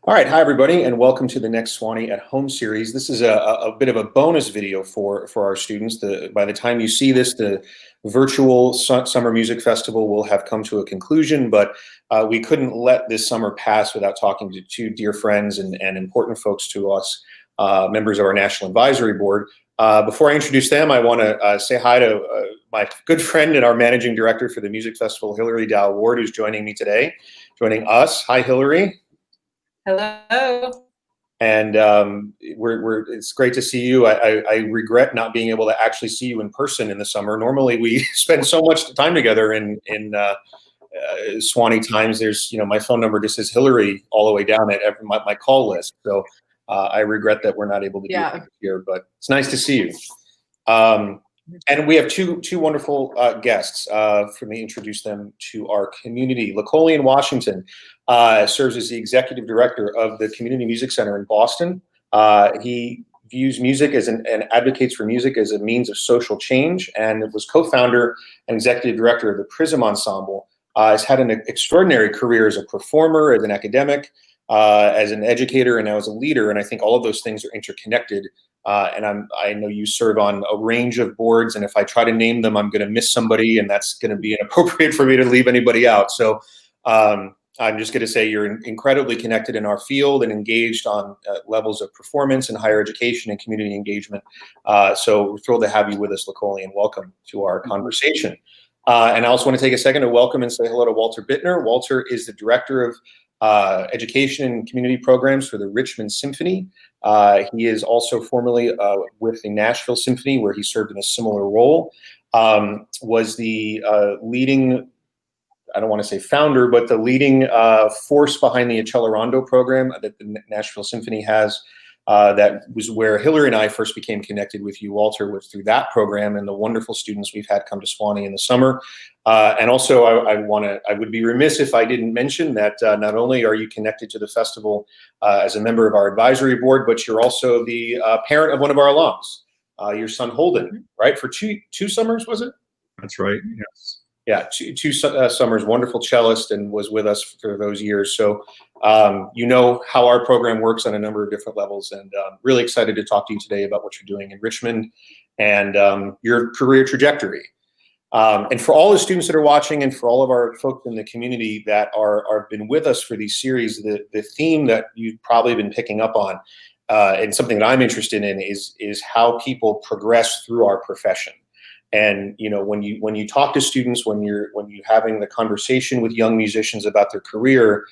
All right, hi everybody, and welcome to the next Sewanee at Home series. This is a bit of a bonus video for our students. By the time you see this, the virtual summer music festival will have come to a conclusion, but we couldn't let this summer pass without talking to two dear friends and important folks to us, members of our National Advisory Board. Before I introduce them, I want to say hi to my good friend and our Managing Director for the Music Festival, Hilary Ward, who's joining me today, joining us. Hi, Hilary. Hello. And it's great to see you. I regret not being able to actually see you in person in the summer. Normally we spend so much time together in Sewanee times. There's, my phone number just says Hilary all the way down at my call list. So I regret that we're not able to do it here, but it's nice to see you. And we have two wonderful guests. For me, introduce them to our community. Lecolion Washington serves as the executive director of the Community Music Center in Boston. He views music as and advocates for music as a means of social change, and was co-founder and executive director of the Prism Ensemble. Has had an extraordinary career as a performer, as an academic, as an educator, and now as a leader. And I think all of those things are interconnected. And I know you serve on a range of boards, and if I try to name them, I'm going to miss somebody, and that's going to be inappropriate for me to leave anybody out. So I'm just going to say you're incredibly connected in our field and engaged on levels of performance and higher education and community engagement. So we're thrilled to have you with us, Lecolion. Welcome to our conversation. And I also want to take a second to welcome and say hello to Walter Bitner. Walter is the director of education and community programs for the Richmond Symphony. He is also formerly with the Nashville Symphony, where he served in a similar role. Was the leading, I don't want to say founder, but the leading force behind the Accelerando program that the Nashville Symphony has. That was where Hilary and I first became connected with you, Walter, was through that program and the wonderful students we've had come to Sewanee in the summer. And also, I would be remiss if I didn't mention that not only are you connected to the festival as a member of our advisory board, but you're also the parent of one of our alums, your son Holden, right? For two summers, was it? That's right. Yes. Yeah, two summers, wonderful cellist, and was with us for those years. So you know how our program works on a number of different levels, and really excited to talk to you today about what you're doing in Richmond and your career trajectory. And for all the students that are watching, and for all of our folks in the community that are been with us for these series, the theme that you've probably been picking up on, and something that I'm interested in is how people progress through our profession. And when you talk to students, when you're having the conversation with young musicians about their career,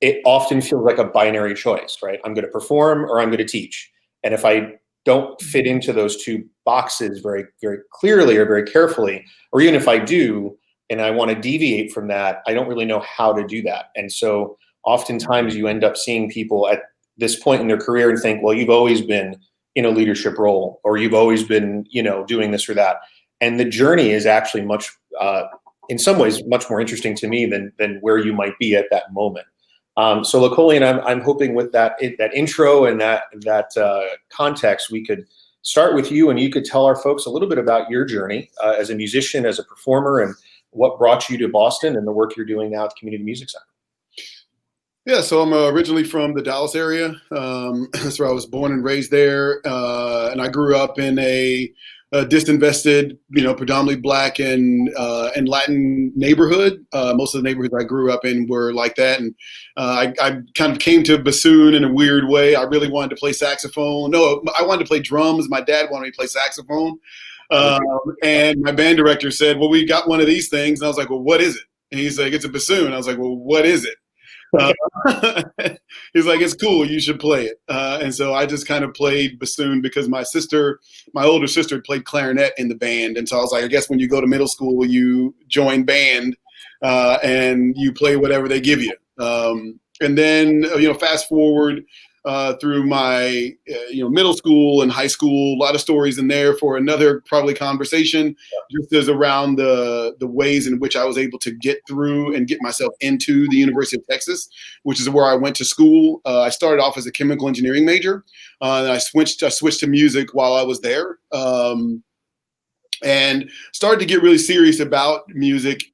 it often feels like a binary choice, right? I'm going to perform or I'm going to teach. And if I don't fit into those two boxes very, very clearly or very carefully, or even if I do and I want to deviate from that, I don't really know how to do that. And so oftentimes you end up seeing people at this point in their career and think, well, you've always been in a leadership role, or you've always been, doing this or that. And the journey is actually much, in some ways, much more interesting to me than where you might be at that moment. So Lecolion, I'm hoping with that intro and that context, we could start with you, and you could tell our folks a little bit about your journey as a musician, as a performer, and what brought you to Boston and the work you're doing now at the Community Music Center. Yeah, so I'm originally from the Dallas area. That's where I was born and raised there. And I grew up in a disinvested, predominantly Black and Latin neighborhood. Most of the neighborhoods I grew up in were like that. And I kind of came to bassoon in a weird way. I really wanted to play saxophone. No, I wanted to play drums. My dad wanted me to play saxophone. And my band director said, well, we got one of these things. And I was like, well, what is it? And he's like, it's a bassoon. I was like, well, what is it? He's like, it's cool, you should play it. And so I just kind of played bassoon because my older sister played clarinet in the band. And so I was like, I guess when you go to middle school, you join band and you play whatever they give you. And then, fast forward through my, middle school and high school, a lot of stories in there for another probably conversation, just as around the ways in which I was able to get through and get myself into the University of Texas, which is where I went to school. I started off as a chemical engineering major, and I switched to music while I was there. and started to get really serious about music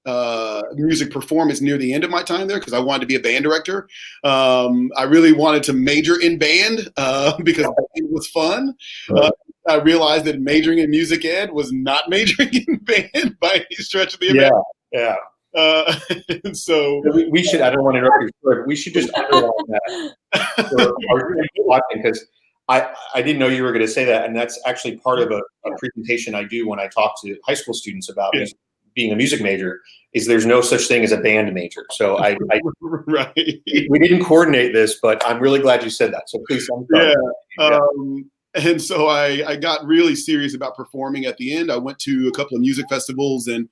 performance near the end of my time there because I wanted to be a band director. I really wanted to major in band because it was fun. I realized that majoring in music ed was not majoring in band by any stretch of the imagination. Yeah. And so we should, I don't want to interrupt your story, but we should just underline that for our people watching, because I didn't know you were going to say that. And that's actually part of a presentation I do when I talk to high school students about being a music major, is there's no such thing as a band major. So right. We didn't coordinate this, but I'm really glad you said that. So please. And so I got really serious about performing at the end. I went to a couple of music festivals and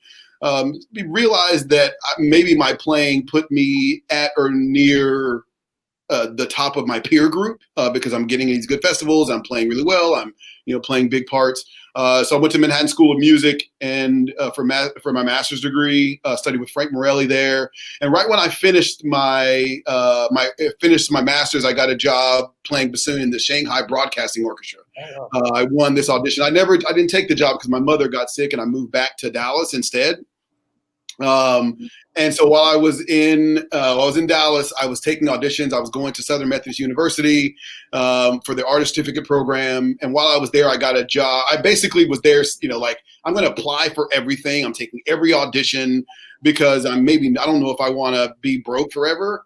realized that maybe my playing put me at or near the top of my peer group because I'm getting these good festivals. I'm playing really well. I'm playing big parts. So I went to Manhattan School of Music and for my master's degree, studied with Frank Morelli there. And right when I finished my master's, I got a job playing bassoon in the Shanghai Broadcasting Orchestra. I won this audition. I didn't take the job because my mother got sick and I moved back to Dallas instead. And so while I was in Dallas, I was taking auditions. I was going to Southern Methodist University for the artist certificate program. And while I was there, I got a job. I basically was there, I'm going to apply for everything. I'm taking every audition because I don't know if I want to be broke forever.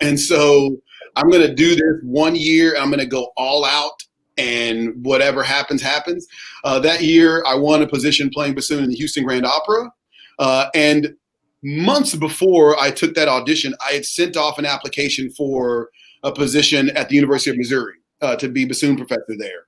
And so I'm going to do this 1 year. And I'm going to go all out. And whatever happens, happens. That year, I won a position playing bassoon in the Houston Grand Opera. And months before I took that audition, I had sent off an application for a position at the University of Missouri to be bassoon professor there.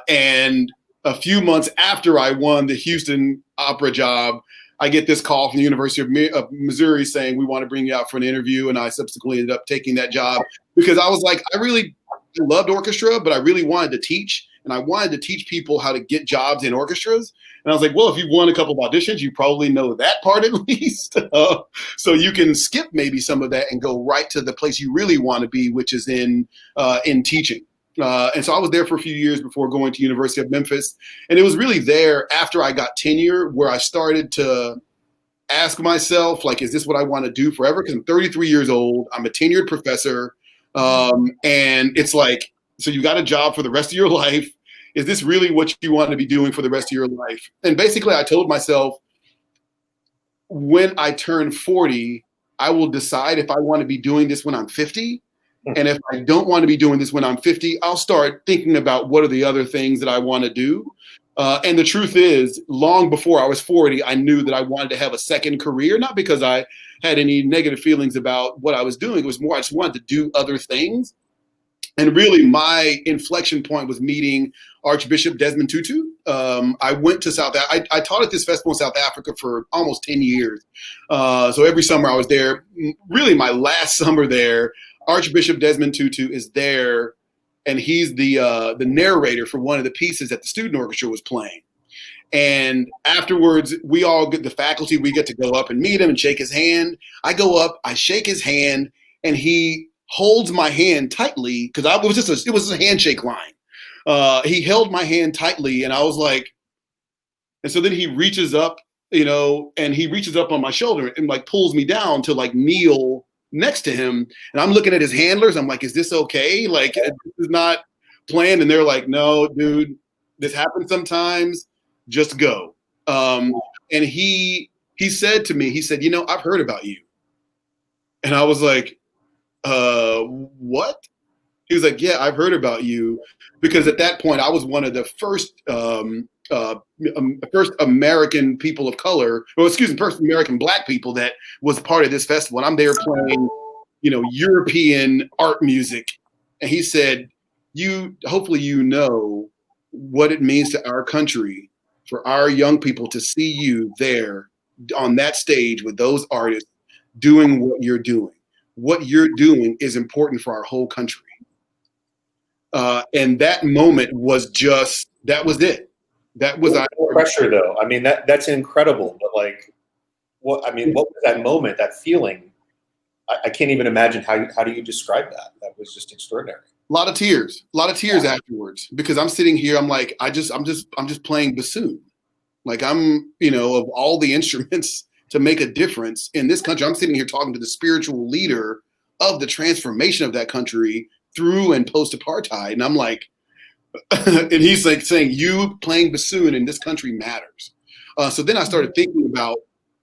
And a few months after I won the Houston Opera job, I get this call from the University of Missouri saying, we want to bring you out for an interview. And I subsequently ended up taking that job because I was like, I really loved orchestra, but I really wanted to teach. And I wanted to teach people how to get jobs in orchestras. And I was like, well, if you've won a couple of auditions, you probably know that part at least. So you can skip maybe some of that and go right to the place you really want to be, which is in teaching. And so I was there for a few years before going to University of Memphis. And it was really there after I got tenure where I started to ask myself, like, is this what I want to do forever? Because I'm 33 years old. I'm a tenured professor. And it's like, so you got a job for the rest of your life. Is this really what you want to be doing for the rest of your life? And basically I told myself, when I turn 40, I will decide if I want to be doing this when I'm 50. And if I don't want to be doing this when I'm 50, I'll start thinking about what are the other things that I want to do. And the truth is, long before I was 40, I knew that I wanted to have a second career, not because I had any negative feelings about what I was doing. It was more I just wanted to do other things. And really, my inflection point was meeting Archbishop Desmond Tutu. I went to I taught at this festival in South Africa for almost 10 years. So every summer I was there. Really, my last summer there, Archbishop Desmond Tutu is there, and he's the narrator for one of the pieces that the student orchestra was playing. And afterwards, we all get the faculty. We get to go up and meet him and shake his hand. I go up, I shake his hand, and he holds my hand tightly because it was a handshake line. He held my hand tightly, and I was like, and so then he reaches up, and he reaches up on my shoulder and like pulls me down to like kneel next to him. And I'm looking at his handlers. I'm like, is this okay? Like, this is not planned. And they're like, no, dude, this happens sometimes. Just go. And he said to me, he said, I've heard about you. And I was like, what? He was like, yeah, I've heard about you, because at that point I was one of the first American people of color, first American Black people that was part of this festival. And I'm there playing, European art music. And he said, hopefully you know what it means to our country for our young people to see you there on that stage with those artists doing what you're doing. What you're doing is important for our whole country. And that moment was that was it. That was pressure, though. I mean, that's incredible. But like, what was that moment, that feeling? I can't even imagine how do you describe that? That was just extraordinary. A lot of tears afterwards, because I'm sitting here. I'm like, I'm just playing bassoon. Like I'm, of all the instruments to make a difference in this country, I'm sitting here talking to the spiritual leader of the transformation of that country through and post-apartheid. And I'm like, and he's like saying, you playing bassoon in this country matters. So then I started thinking about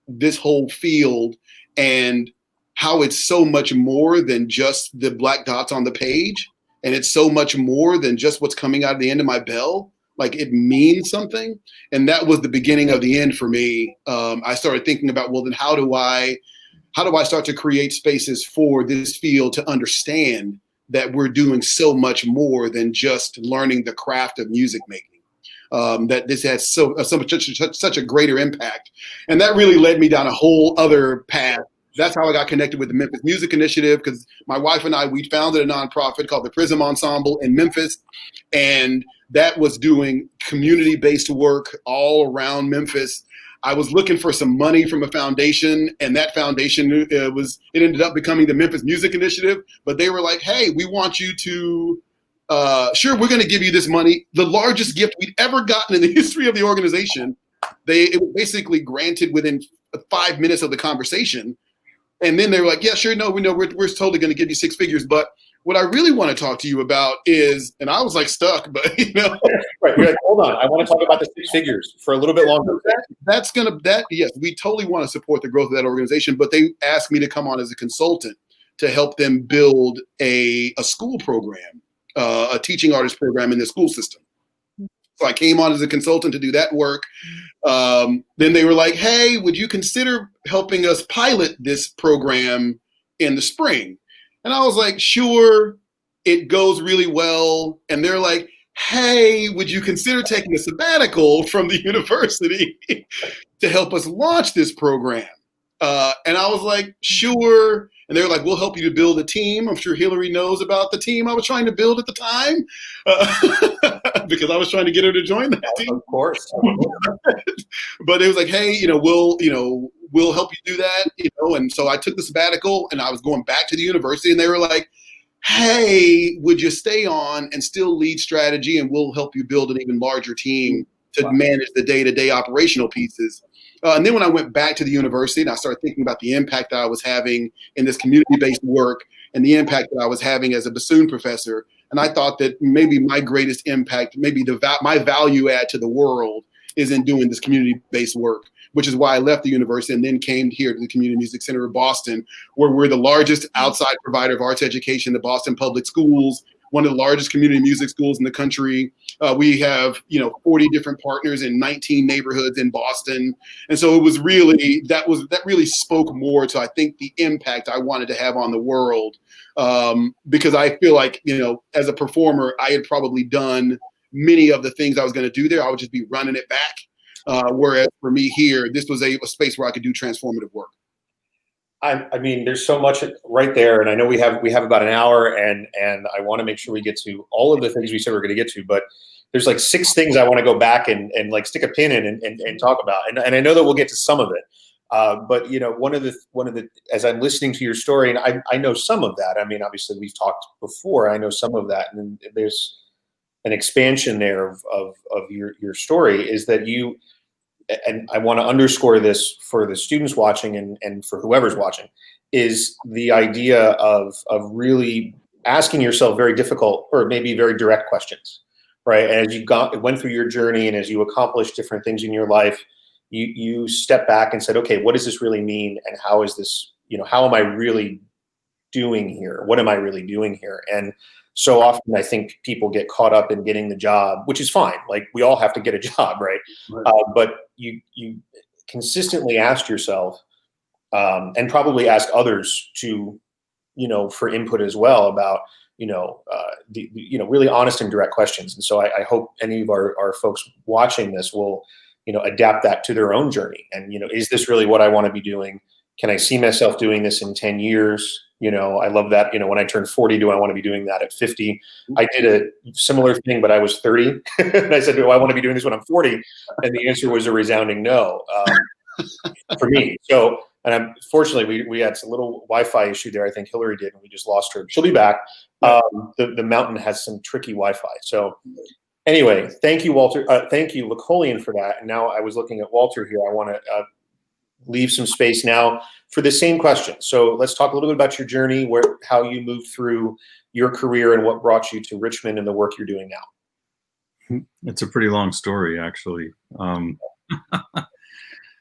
this whole field and how it's so much more than just the black dots on the page. And it's so much more than just what's coming out of the end of my bell. Like it means something. And that was the beginning of the end for me. I started thinking about, well, then how do I start to create spaces for this field to understand that we're doing so much more than just learning the craft of music making? That this has such a greater impact. And that really led me down a whole other path. That's how I got connected with the Memphis Music Initiative, because my wife and I, we founded a nonprofit called the Prism Ensemble in Memphis. And that was doing community-based work all around Memphis. I was looking for some money from a foundation, and that foundation, it ended up becoming the Memphis Music Initiative. But they were like, hey, we want you to, sure, we're going to give you this money. The largest gift we'd ever gotten in the history of the organization. It was basically granted within 5 minutes of the conversation. And then they were like, yeah, sure, no, we know we're totally going to give you 6 figures. But what I really want to talk to you about is, and I was like stuck, but Right, you're like, hold on, I want to talk about the 6 figures for a little bit longer. Yes, we totally want to support the growth of that organization, but they asked me to come on as a consultant to help them build a school program, a teaching artist program in the school system. So I came on as a consultant to do that work. Then they were like, hey, would you consider helping us pilot this program in the spring? And I was like, sure, it goes really well. And they're like, hey, would you consider taking a sabbatical from the university to help us launch this program? And I was like, sure. And they were like, we'll help you to build a team. I'm sure Hilary knows about the team I was trying to build at the time, because I was trying to get her to join that team. Of course. But it was like, hey, we'll help you do that. And so I took the sabbatical and I was going back to the university, and they were like, hey, would you stay on and still lead strategy, and we'll help you build an even larger team to manage the day-to-day operational pieces. And then when I went back to the university and I started thinking about the impact that I was having in this community-based work and the impact that I was having as a bassoon professor, and I thought that maybe my greatest impact, maybe my value add to the world is in doing this community-based work, which is why I left the university and then came here to the Community Music Center of Boston, where we're the largest outside provider of arts education in the Boston Public Schools, one of the largest community music schools in the country. We have, 40 different partners in 19 neighborhoods in Boston. And so it was really, that really spoke more to, I think, the impact I wanted to have on the world. Because I feel like, as a performer, I had probably done many of the things I was going to do there. I would just be running it back. Whereas for me here, this was a space where I could do transformative work. I mean, there's so much right there, and I know we have about an hour, and I want to make sure we get to all of the things we said we're going to get to, but there's like 6 things I want to go back and like stick a pin in and talk about, and I know that we'll get to some of it, but one of the as I'm listening to your story, and I know some of that. I mean, obviously we've talked before. I know some of that, and there's an expansion there of your story is that you. And I want to underscore this for the students watching and for whoever's watching, is the idea of really asking yourself very difficult or maybe very direct questions, right? And as you went through your journey and as you accomplished different things in your life, you step back and said, okay, what does this really mean? And how is this, how am I really doing here? What am I really doing here? And so often I think people get caught up in getting the job, which is fine. Like we all have to get a job, right? But you consistently ask yourself, and probably ask others to, for input as well about, really honest and direct questions. And so I hope any of our folks watching this will, adapt that to their own journey. And, is this really what I want to be doing? Can I see myself doing this in 10 years? I love that. When I turn 40, do I want to be doing that at 50? I did a similar thing, but I was 30. And I said, do I want to be doing this when I'm 40? And the answer was a resounding no for me. So, and fortunately, we had some little Wi-Fi issue there. I think Hilary did, and we just lost her. She'll be back. The mountain has some tricky Wi-Fi. So Anyway, thank you, Walter. Thank you, Lecolion, for that. And now I was looking at Walter here. I want to leave some space now for the same question. So let's talk a little bit about your journey, how you moved through your career and what brought you to Richmond and the work you're doing now. It's a pretty long story, actually.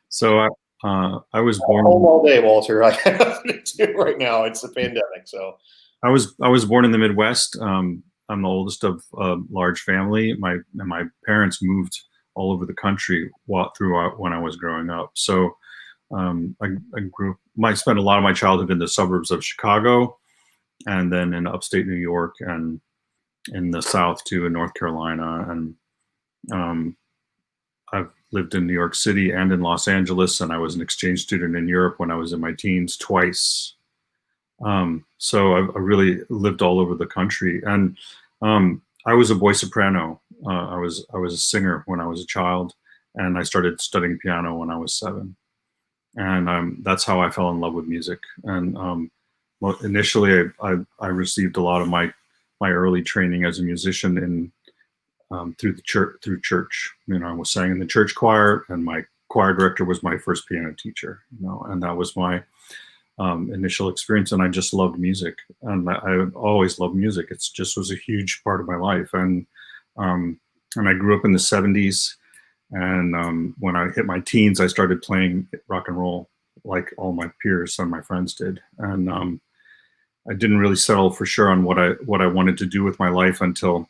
So I was born home all day, Walter. I have nothing to do right now. It's a pandemic, so I was born in the Midwest. I'm the oldest of a large family. My parents moved all over the country throughout when I was growing up. So I spent a lot of my childhood in the suburbs of Chicago, and then in upstate New York, and in the South too, in North Carolina, and I've lived in New York City and in Los Angeles, and I was an exchange student in Europe when I was in my teens twice. So I really lived all over the country, and I was a boy soprano. I was a singer when I was a child, and I started studying piano when I was 7, and that's how I fell in love with music. And initially, I received a lot of my early training as a musician in through church. I was sang in the church choir, and my choir director was my first piano teacher. And that was my initial experience, and I just loved music, and I always loved music. It just was a huge part of my life, and I grew up in the 70s, and when I hit my teens, I started playing rock and roll like all my peers and my friends did, and I didn't really settle for sure on what I wanted to do with my life until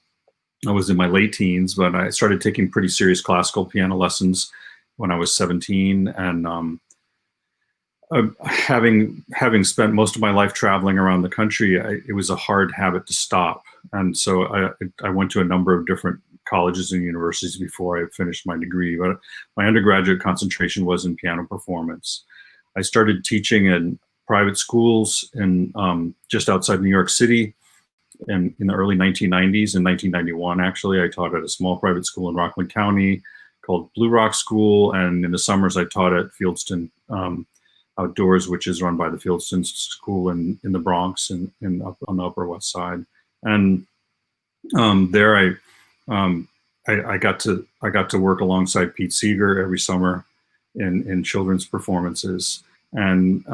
I was in my late teens. But I started taking pretty serious classical piano lessons when I was 17, and having spent most of my life traveling around the country, it was a hard habit to stop. And so I went to a number of different colleges and universities before I finished my degree. But my undergraduate concentration was in piano performance. I started teaching in private schools in just outside New York City in the early 1990s. In 1991, actually, I taught at a small private school in Rockland County called Blue Rock School. And in the summers, I taught at Fieldston Outdoors, which is run by the Fieldston School in the Bronx and on the Upper West Side. And there I got to work alongside Pete Seeger every summer in children's performances. And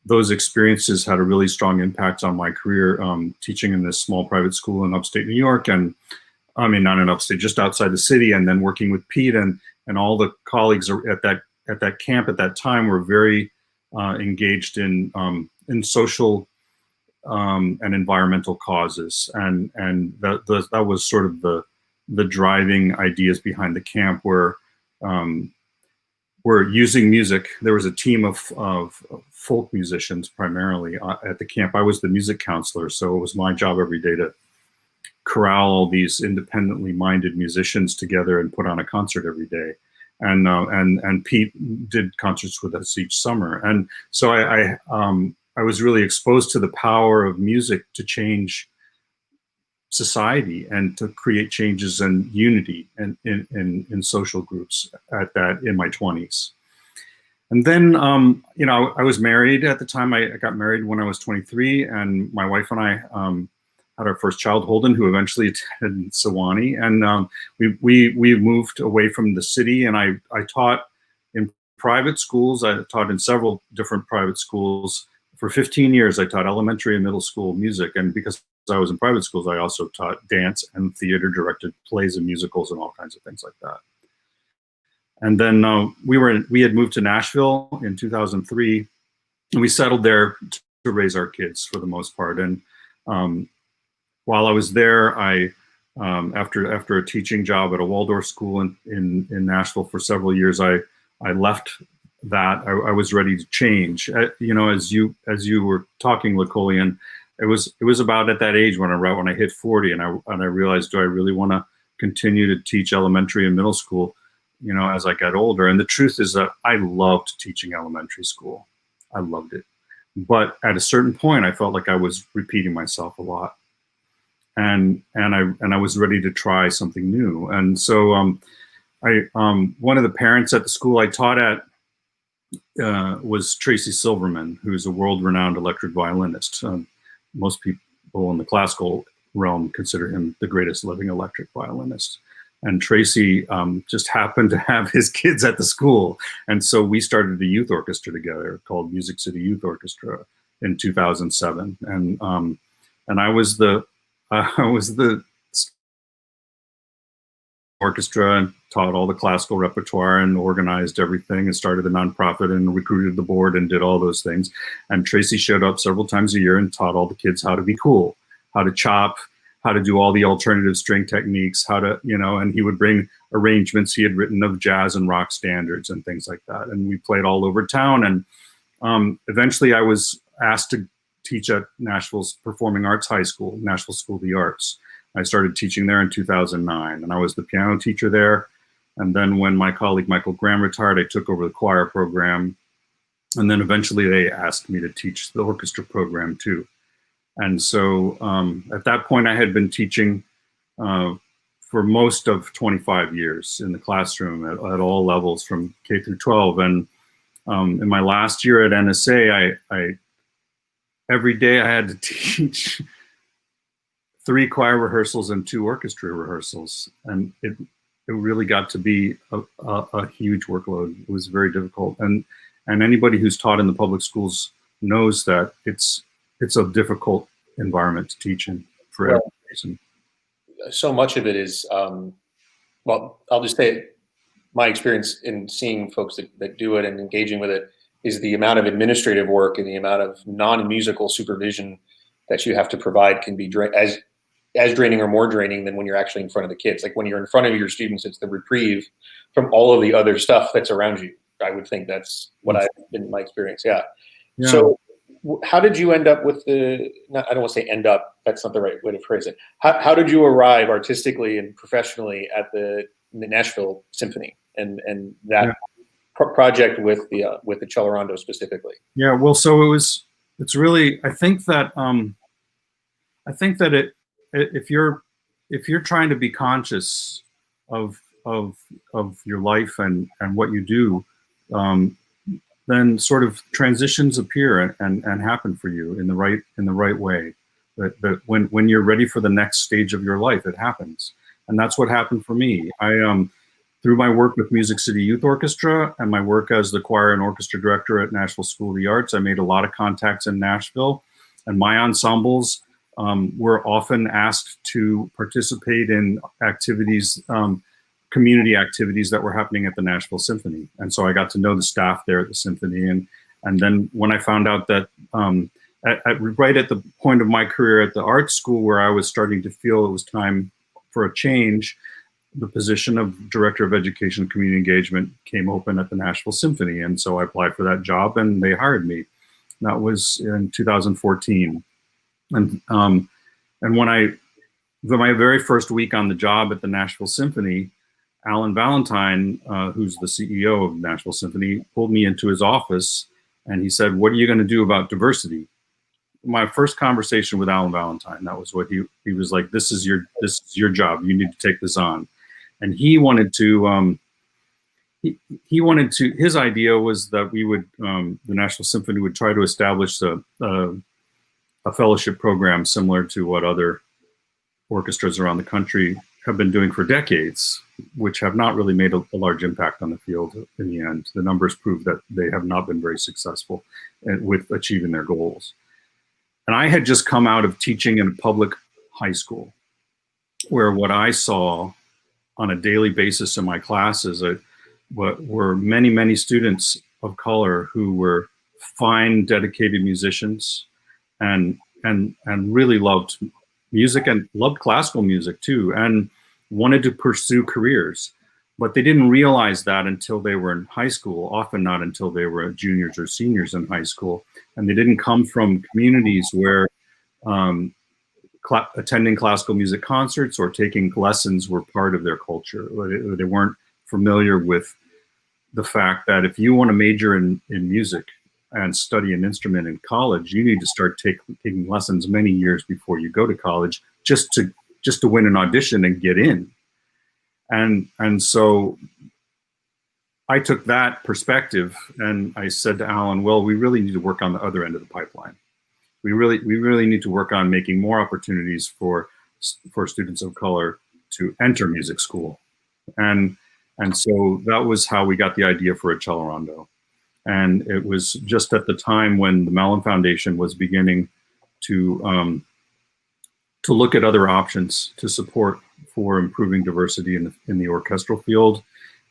those experiences had a really strong impact on my career, teaching in this small private school in upstate New York, and I mean, not in upstate, just outside the city, and then working with Pete and all the colleagues at that camp at that time were very engaged in social and environmental causes, and that was sort of the driving ideas behind the camp, where we're using music. There was a team of folk musicians primarily at the camp. I was the music counselor, so it was my job every day to corral all these independently minded musicians together and put on a concert every day. And Pete did concerts with us each summer, and so I was really exposed to the power of music to change society and to create changes and unity and in social groups in my 20s. And then I was married at the time. I got married when I was 23, and my wife and I had our first child, Holden, who eventually attended Sewanee, and we moved away from the city, and I taught in private schools. I taught in several different private schools. For 15 years, I taught elementary and middle school music, and because I was in private schools, I also taught dance and theater, directed plays and musicals and all kinds of things like that. And then we had moved to Nashville in 2003, and we settled there to raise our kids for the most part. And while I was there, I after a teaching job at a Waldorf school in Nashville for several years, I left that. I was ready to change. As you were talking, Lecolion, it was about at that age when I hit 40, and I realized, do I really want to continue to teach elementary and middle school, as I got older? And the truth is that I loved teaching elementary school. I loved it. But at a certain point, I felt like I was repeating myself a lot. And I was ready to try something new. And so one of the parents at the school I taught at was Tracy Silverman, who's a world-renowned electric violinist. Most people in the classical realm consider him the greatest living electric violinist. And Tracy just happened to have his kids at the school. And so we started a youth orchestra together called Music City Youth Orchestra in 2007. And I was the orchestra and taught all the classical repertoire and organized everything and started a nonprofit and recruited the board and did all those things. And Tracy showed up several times a year and taught all the kids how to be cool, how to chop, how to do all the alternative string techniques, how to, and he would bring arrangements he had written of jazz and rock standards and things like that. And we played all over town. And eventually I was asked to teach at Nashville's Performing Arts High School, Nashville School of the Arts. I started teaching there in 2009, and I was the piano teacher there. And then when my colleague Michael Graham retired, I took over the choir program. And then eventually they asked me to teach the orchestra program too. And so at that point, I had been teaching for most of 25 years in the classroom at all levels from K through 12. And in my last year at NSA, I every day I had to teach 3 choir rehearsals and 2 orchestra rehearsals. And it really got to be a huge workload. It was very difficult. And anybody who's taught in the public schools knows that it's a difficult environment to teach in for every reason. So much of it is, well, I'll just say my experience in seeing folks that do it and engaging with it is the amount of administrative work and the amount of non-musical supervision that you have to provide can be as draining or more draining than when you're actually in front of the kids. Like when you're in front of your students, it's the reprieve from all of the other stuff that's around you. I would think that's what I've been my experience. Yeah. So how did you end up with I don't want to say end up, that's not the right way to phrase it. How did you arrive artistically and professionally at the Nashville Symphony and that project with the Cellorando specifically? Yeah, well, so it's really, I think that if you're trying to be conscious of your life and what you do, then sort of transitions appear and happen for you in the right way. That when you're ready for the next stage of your life, it happens. And that's what happened for me. I through my work with Music City Youth Orchestra and my work as the choir and orchestra director at Nashville School of the Arts, I made a lot of contacts in Nashville, and my ensembles were often asked to participate in activities, community activities that were happening at the Nashville Symphony. And so I got to know the staff there at the Symphony. And then when I found out that right at the point of my career at the art school where I was starting to feel it was time for a change, the position of Director of Education and Community Engagement came open at the Nashville Symphony. And so I applied for that job and they hired me. That was in 2014. And when my very first week on the job at the Nashville Symphony, Alan Valentine, who's the CEO of Nashville Symphony, pulled me into his office and he said, "What are you going to do about diversity?" My first conversation with Alan Valentine, that was what he was like, this is your job. You need to take this on. And he wanted to, his idea was that we would, the Nashville Symphony would try to establish a fellowship program similar to what other orchestras around the country have been doing for decades, which have not really made a large impact on the field in the end. The numbers prove that they have not been very successful with achieving their goals. And I had just come out of teaching in a public high school where what I saw on a daily basis in my classes were many, many students of color who were fine, dedicated musicians and really loved music and loved classical music too, and wanted to pursue careers. But they didn't realize that until they were in high school, often not until they were juniors or seniors in high school. And they didn't come from communities where attending classical music concerts or taking lessons were part of their culture. They weren't familiar with the fact that if you want to major in music and study an instrument in college, you need to start taking lessons many years before you go to college just to win an audition and get in. And so I took that perspective and I said to Alan, well, we really need to work on the other end of the pipeline. We really need to work on making more opportunities for for students of color to enter music school. And so that was how we got the idea for a cello rondo. And it was just at the time when the Mellon Foundation was beginning to look at other options to support for improving diversity in the orchestral field.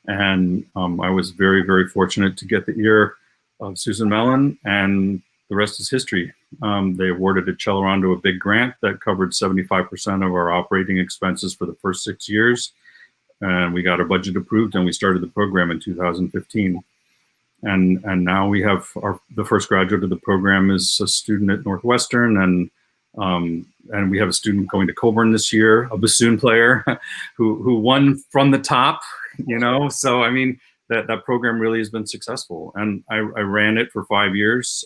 And I was very, very fortunate to get the ear of Susan Mellon, and the rest is history. They awarded a cello rondo a big grant that covered 75% of our operating expenses for the first 6 years. And we got our budget approved, and we started the program in 2015. And now we have the first graduate of the program is a student at Northwestern, and we have a student going to Coburn this year, a bassoon player who won from the top, you know. So I mean, that program really has been successful, and I ran it for 5 years.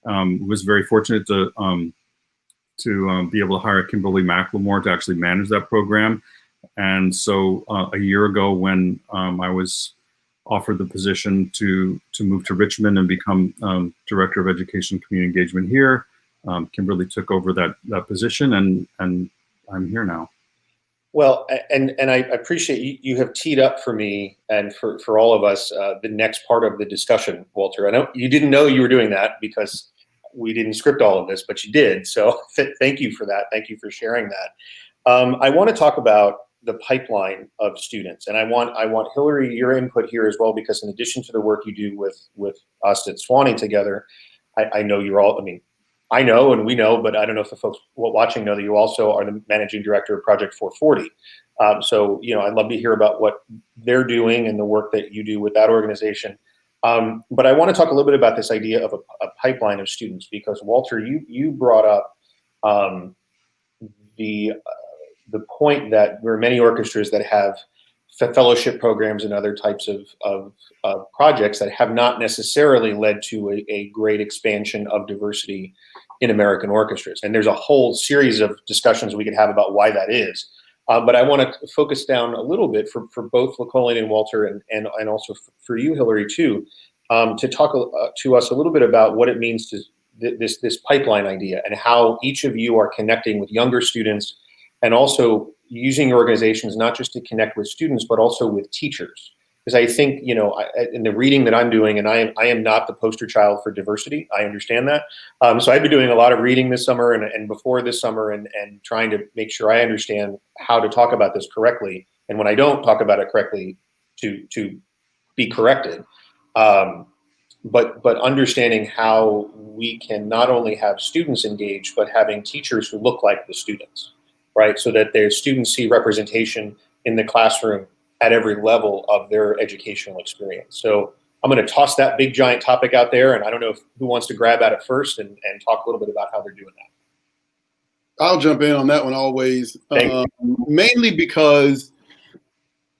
Was very fortunate to be able to hire Kimberly McLemore to actually manage that program. And so a year ago, when I was offered the position to move to Richmond and become Director of Education and Community Engagement here, Kimberly took over that position, and I'm here now. Well, and I appreciate you have teed up for me and for all of us the next part of the discussion, Walter. I know you didn't know you were doing that because we didn't script all of this, but you did. So thank you for that. Thank you for sharing that. I want to talk about the pipeline of students, and I want Hilary, your input here as well, because in addition to the work you do with us at Sewanee together, I know you're all. I mean, I know and we know, but I don't know if the folks watching know that you also are the managing director of Project 440. So, you know, I'd love to hear about what they're doing and the work that you do with that organization. But I want to talk a little bit about this idea of a pipeline of students, because Walter, you brought up the point that there are many orchestras that have fellowship programs and other types of projects that have not necessarily led to a great expansion of diversity in American orchestras. And there's a whole series of discussions we could have about why that is. But I want to focus down a little bit for both Lecolion and Walter, and also for you, Hilary, too, to talk to us a little bit about what it means to this pipeline idea and how each of you are connecting with younger students, and also using organizations not just to connect with students, but also with teachers. Because I think, you know, in the reading that I'm doing, and I am not the poster child for diversity, I understand that. So I've been doing a lot of reading this summer and before this summer, and trying to make sure I understand how to talk about this correctly. And when I don't talk about it correctly, to be corrected. But understanding how we can not only have students engaged, but having teachers who look like the students. Right, so that their students see representation in the classroom at every level of their educational experience. So I'm going to toss that big giant topic out there, and I don't know who wants to grab at it first and talk a little bit about how they're doing that. I'll jump in on that one always, mainly because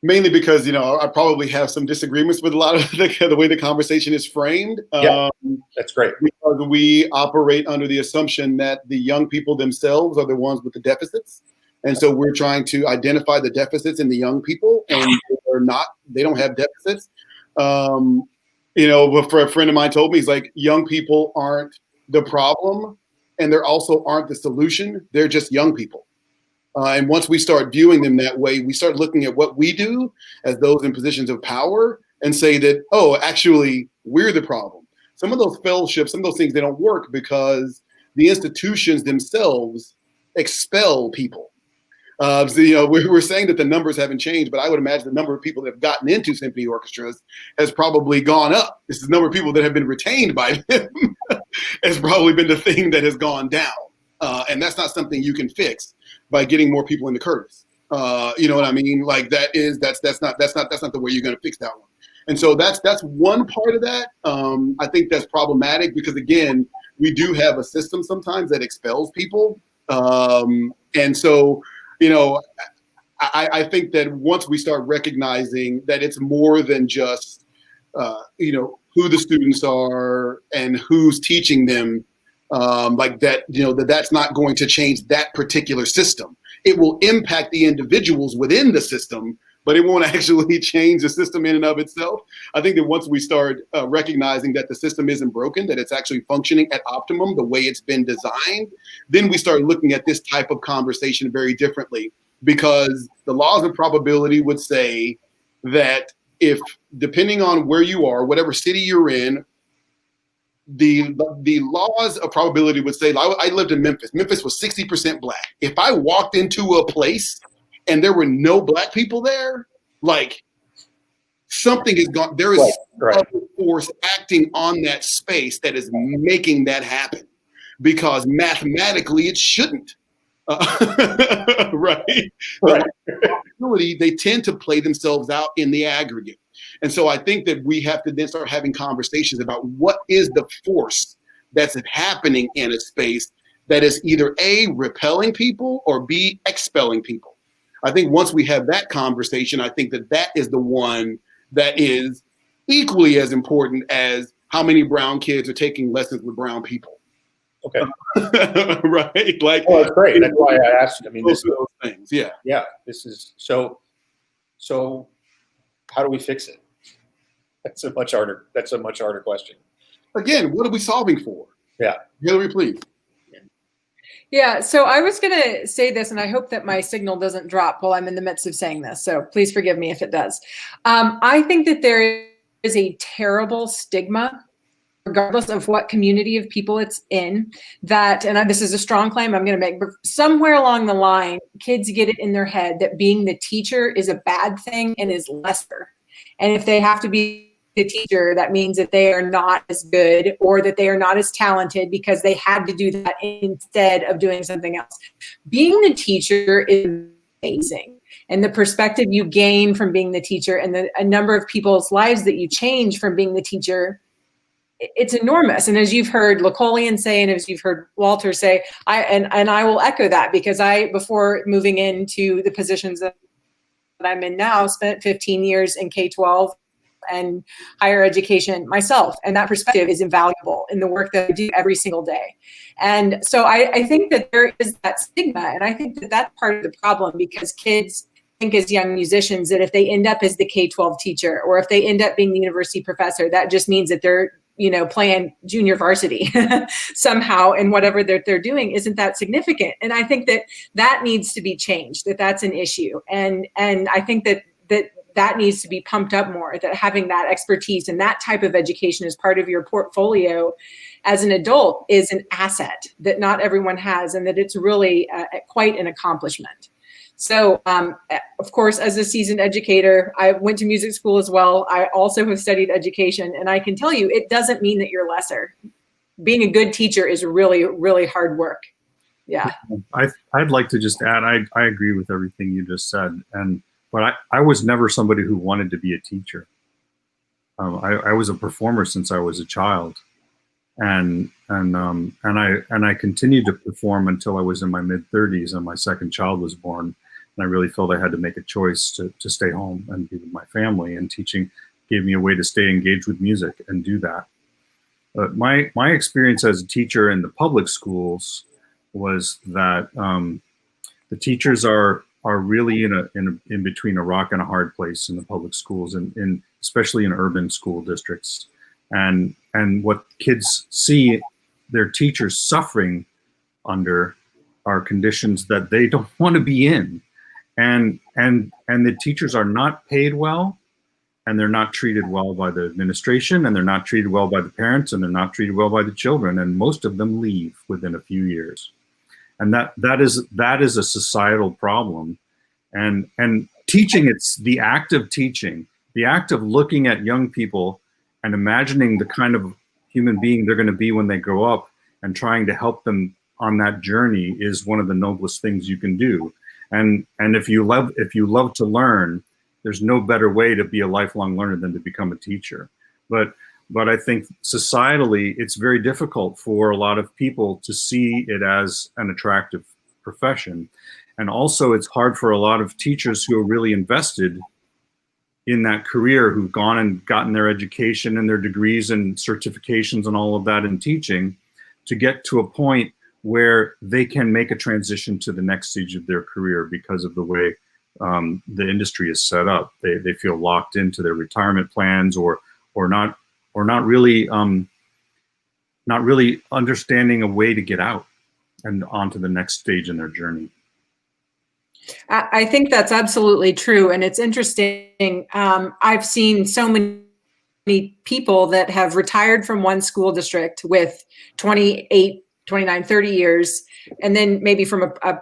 you know, I probably have some disagreements with a lot of the way the conversation is framed. Yeah, that's great. Because we operate under the assumption that the young people themselves are the ones with the deficits. And so we're trying to identify the deficits in the young people, and they don't have deficits. You know, but for a friend of mine told me, he's like, young people aren't the problem, and they also aren't the solution. They're just young people. And once we start viewing them that way, we start looking at what we do as those in positions of power and say that, oh, actually, we're the problem. Some of those fellowships, some of those things, they don't work because the institutions themselves expel people. So, you know, we're saying that the numbers haven't changed, but I would imagine the number of people that have gotten into symphony orchestras has probably gone up. This is the number of people that have been retained by them has probably been the thing that has gone down. And that's not something you can fix by getting more people into Curtis. You know what I mean? Like that's not the way you're going to fix that one. And so that's one part of that. I think that's problematic because, again, we do have a system sometimes that expels people. And so, you know, I think that once we start recognizing that it's more than just, you know, who the students are and who's teaching them, like that, you know, that's not going to change that particular system. It will impact the individuals within the system, but it won't actually change the system in and of itself. I think that once we start recognizing that the system isn't broken, that it's actually functioning at optimum the way it's been designed, then we start looking at this type of conversation very differently, because the laws of probability would say that if, depending on where you are, whatever city you're in, the laws of probability would say, I lived in Memphis. Memphis was 60% black. If I walked into a place and there were no black people there, like, something is gone. There is a force acting on that space that is making that happen, because mathematically it shouldn't. Right. They tend to play themselves out in the aggregate. And so I think that we have to then start having conversations about what is the force that's happening in a space that is either A, repelling people, or B, expelling people. I think once we have that conversation, I think that that is the one that is equally as important as how many brown kids are taking lessons with brown people. Okay. Right. Like, well, that's great. That's why I asked. I mean, those things. Yeah. Yeah. This is so. How do we fix it? That's a much harder question. Again, what are we solving for? Yeah. Hilary, please. Yeah, so I was going to say this, and I hope that my signal doesn't drop while I'm in the midst of saying this. So please forgive me if it does. I think that there is a terrible stigma, regardless of what community of people it's in, that, and this is a strong claim I'm going to make, but somewhere along the line, kids get it in their head that being the teacher is a bad thing and is lesser. And if they have to be the teacher, that means that they are not as good, or that they are not as talented because they had to do that instead of doing something else. Being the teacher is amazing. And the perspective you gain from being the teacher, and a number of people's lives that you change from being the teacher, it's enormous. And as you've heard Lecolion say, and as you've heard Walter say, I will echo that, because before moving into the positions that I'm in now, spent 15 years in K-12 and higher education myself. And that perspective is invaluable in the work that I do every single day. And so I think that there is that stigma. And I think that that's part of the problem, because kids think as young musicians that if they end up as the K-12 teacher, or if they end up being the university professor, that just means that they're, playing junior varsity somehow, and whatever they're doing isn't that significant. And I think that needs to be changed, that's an issue. And I think that needs to be pumped up more, that having that expertise and that type of education as part of your portfolio as an adult is an asset that not everyone has, and that it's really quite an accomplishment. So, of course, as a seasoned educator, I went to music school as well. I also have studied education, and I can tell you, it doesn't mean that you're lesser. Being a good teacher is really, really hard work. Yeah. I'd like to just add, I agree with everything you just said, but I was never somebody who wanted to be a teacher. I was a performer since I was a child, and I continued to perform until I was in my mid-30s, and my second child was born. And I really felt I had to make a choice to stay home and be with my family, and teaching gave me a way to stay engaged with music and do that. But my experience as a teacher in the public schools was that the teachers are really in between a rock and a hard place in the public schools, and especially in urban school districts. And what kids see their teachers suffering under are conditions that they don't want to be in. And the teachers are not paid well, and they're not treated well by the administration, and they're not treated well by the parents, and they're not treated well by the children. And most of them leave within a few years. And that is a societal problem. And teaching, it's the act of teaching, the act of looking at young people and imagining the kind of human being they're going to be when they grow up, and trying to help them on that journey, is one of the noblest things you can do. And if you love to learn, there's no better way to be a lifelong learner than to become a teacher. But I think societally, it's very difficult for a lot of people to see it as an attractive profession. And also, it's hard for a lot of teachers who are really invested in that career, who've gone and gotten their education and their degrees and certifications and all of that in teaching, to get to a point where they can make a transition to the next stage of their career because of the way the industry is set up. They feel locked into their retirement plans, or not really understanding a way to get out and on to the next stage in their journey. I think that's absolutely true. And it's interesting. I've seen so many people that have retired from one school district with 28, 29, 30 years, and then maybe from a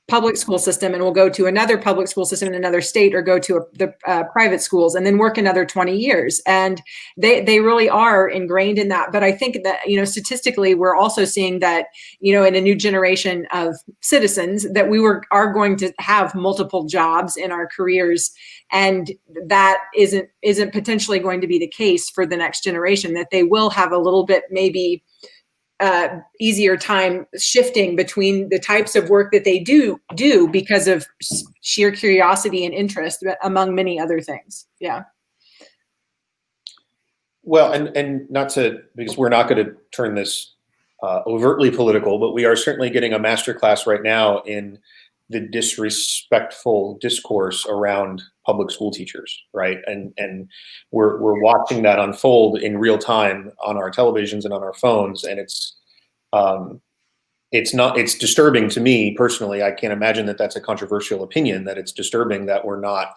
public school system, and will go to another public school system in another state, or go to the private schools, and then work another 20 years. And they really are ingrained in that. But I think that, statistically, we're also seeing that, in a new generation of citizens, that are going to have multiple jobs in our careers. And that isn't potentially going to be the case for the next generation, that they will have a little bit maybe easier time shifting between the types of work that they do because of sheer curiosity and interest, among many other things. Yeah. Well, and not to, because we're not going to turn this overtly political, but we are certainly getting a masterclass right now in the disrespectful discourse around public school teachers, right? And we're watching that unfold in real time on our televisions and on our phones, and it's disturbing to me personally. I can't imagine that that's a controversial opinion, that it's disturbing that we're not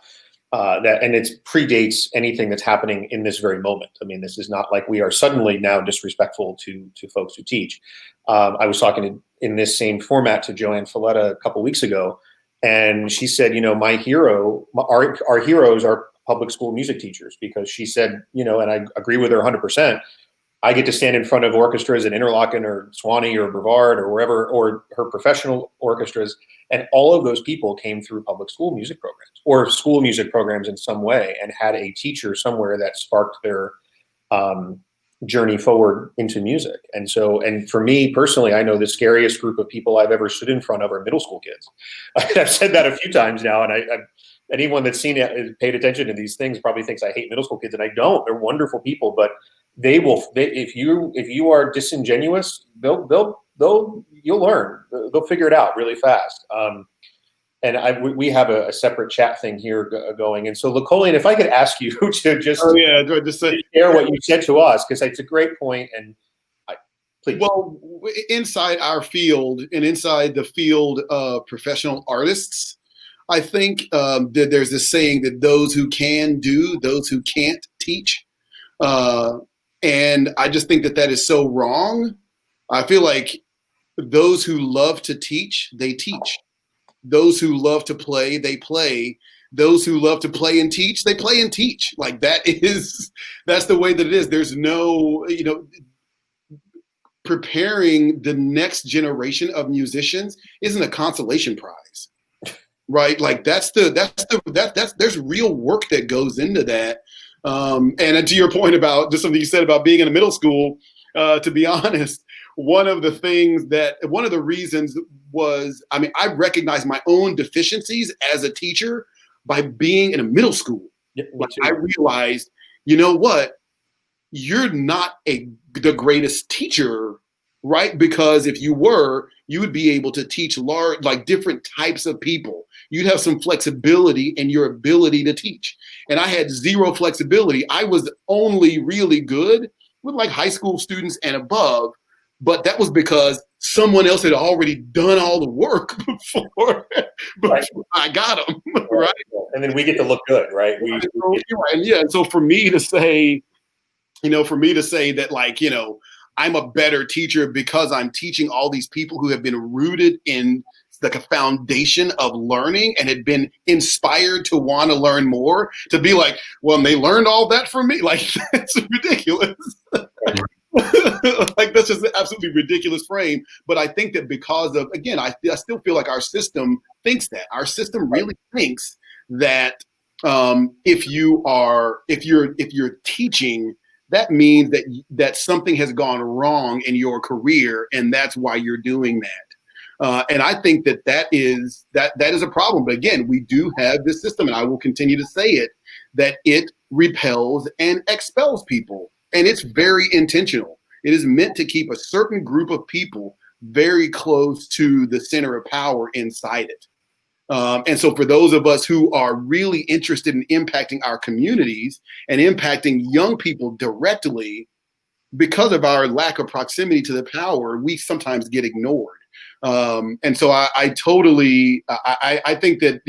and it predates anything that's happening in this very moment. I mean, this is not like we are suddenly now disrespectful to folks who teach. I was talking in this same format to Joanne Folletta a couple weeks ago, and she said, our heroes are public school music teachers, because she said, and I agree with her 100%. I get to stand in front of orchestras in Interlaken or Sewanee or Brevard or wherever, or her professional orchestras, and all of those people came through public school music programs or school music programs in some way, and had a teacher somewhere that sparked their journey forward into music. And for me personally, I know the scariest group of people I've ever stood in front of are middle school kids. I've said that a few times now, and anyone that's seen it, paid attention to these things, probably thinks I hate middle school kids, and I don't. They're wonderful people, but if you are disingenuous, you'll learn. They'll figure it out really fast. And we have a separate chat thing here going. And so, Lecolion, if I could ask you to just share what you said to us, because it's a great point. And please. Well, inside our field and inside the field of professional artists, I think that there's this saying that those who can do, those who can't teach. And I just think that is so wrong. I feel like those who love to teach, they teach. Those who love to play, they play. Those who love to play and teach, they play and teach. Like that's the way that it is. There's no, preparing the next generation of musicians isn't a consolation prize, right? Like there's real work that goes into that. And to your point about just something you said about being in a middle school, to be honest, one of the reasons was, I recognized my own deficiencies as a teacher by being in a middle school. Yeah, I realized, you know what, you're not the greatest teacher, right? Because if you were, you would be able to teach different types of people. You'd have some flexibility in your ability to teach. And I had zero flexibility. I was only really good with high school students and above, but that was because someone else had already done all the work before I got them, right? And then we get to look good, right? And so for me to say that, I'm a better teacher because I'm teaching all these people who have been rooted in a foundation of learning and had been inspired to want to learn more, to be like, well, and they learned all that from me. That's ridiculous. That's just an absolutely ridiculous frame. But I think that because of, again, I still feel like our system thinks that. Our system really thinks that if you're teaching, that means that something has gone wrong in your career, and that's why you're doing that. And I think that is a problem. But again, we do have this system, and I will continue to say it, that it repels and expels people. And it's very intentional. It is meant to keep a certain group of people very close to the center of power inside it. And so for those of us who are really interested in impacting our communities and impacting young people directly, because of our lack of proximity to the power, we sometimes get ignored. And so I totally, I think that,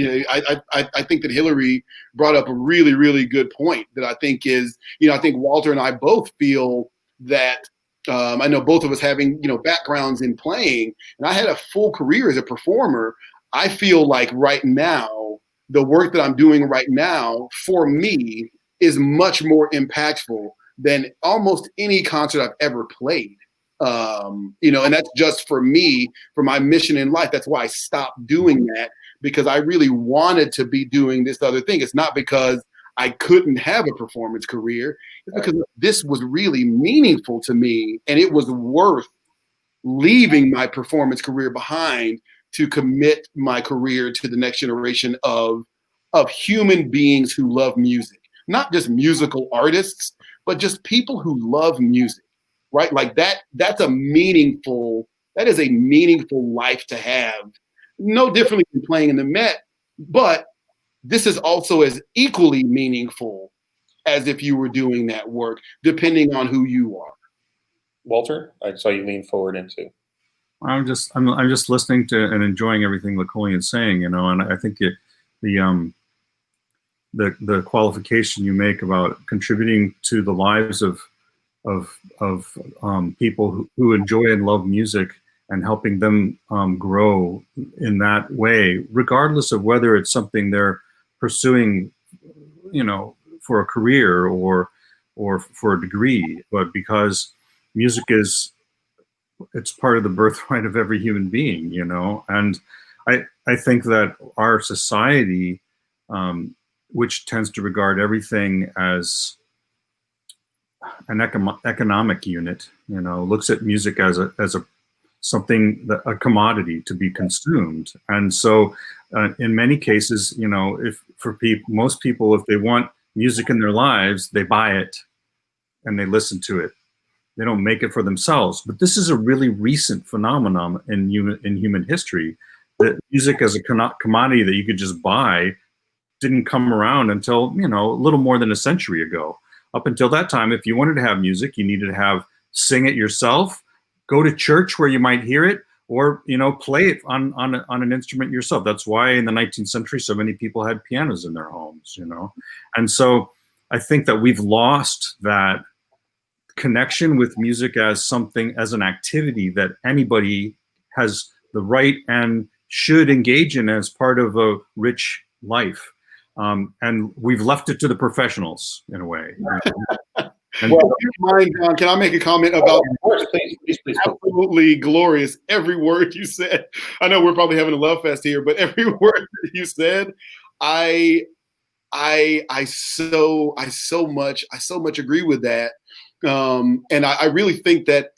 I think that Hilary brought up a really, really good point that I think is, I think Walter and I both feel that, I know both of us having, backgrounds in playing, and I had a full career as a performer. I feel like right now, the work that I'm doing right now for me is much more impactful than almost any concert I've ever played. And that's just for me, for my mission in life. That's why I stopped doing that, because I really wanted to be doing this other thing. It's not because I couldn't have a performance career. It's because this was really meaningful to me, and it was worth leaving my performance career behind to commit my career to the next generation of human beings who love music, not just musical artists, but just people who love music, right? Like that is a meaningful life to have. No differently than playing in the Met, but this is also as equally meaningful as if you were doing that work, depending on who you are. Walter, I saw you lean forward into. I'm just listening to and enjoying everything Lecolion's saying, and I think the qualification you make about contributing to the lives of people who enjoy and love music and helping them grow in that way, regardless of whether it's something they're pursuing, for a career or for a degree, but because music it's part of the birthright of every human being, and I think that our society, which tends to regard everything as an economic unit, looks at music as a something, a commodity to be consumed. And so in many cases, if most people, if they want music in their lives, they buy it and they listen to it. They don't make it for themselves. But this is a really recent phenomenon in human history, that music as a commodity that you could just buy didn't come around until, a little more than a century ago. Up until that time, if you wanted to have music, you needed to sing it yourself, go to church where you might hear it, or, play it on an instrument yourself. That's why in the 19th century, so many people had pianos in their homes, And so I think that we've lost that connection with music as an activity that anybody has the right and should engage in as part of a rich life. And we've left it to the professionals in a way. And well, if you mind, John, can I make a comment about please. Absolutely glorious every word you said. I know we're probably having a love fest here, but every word that you said, I so much agree with that. And I really think that,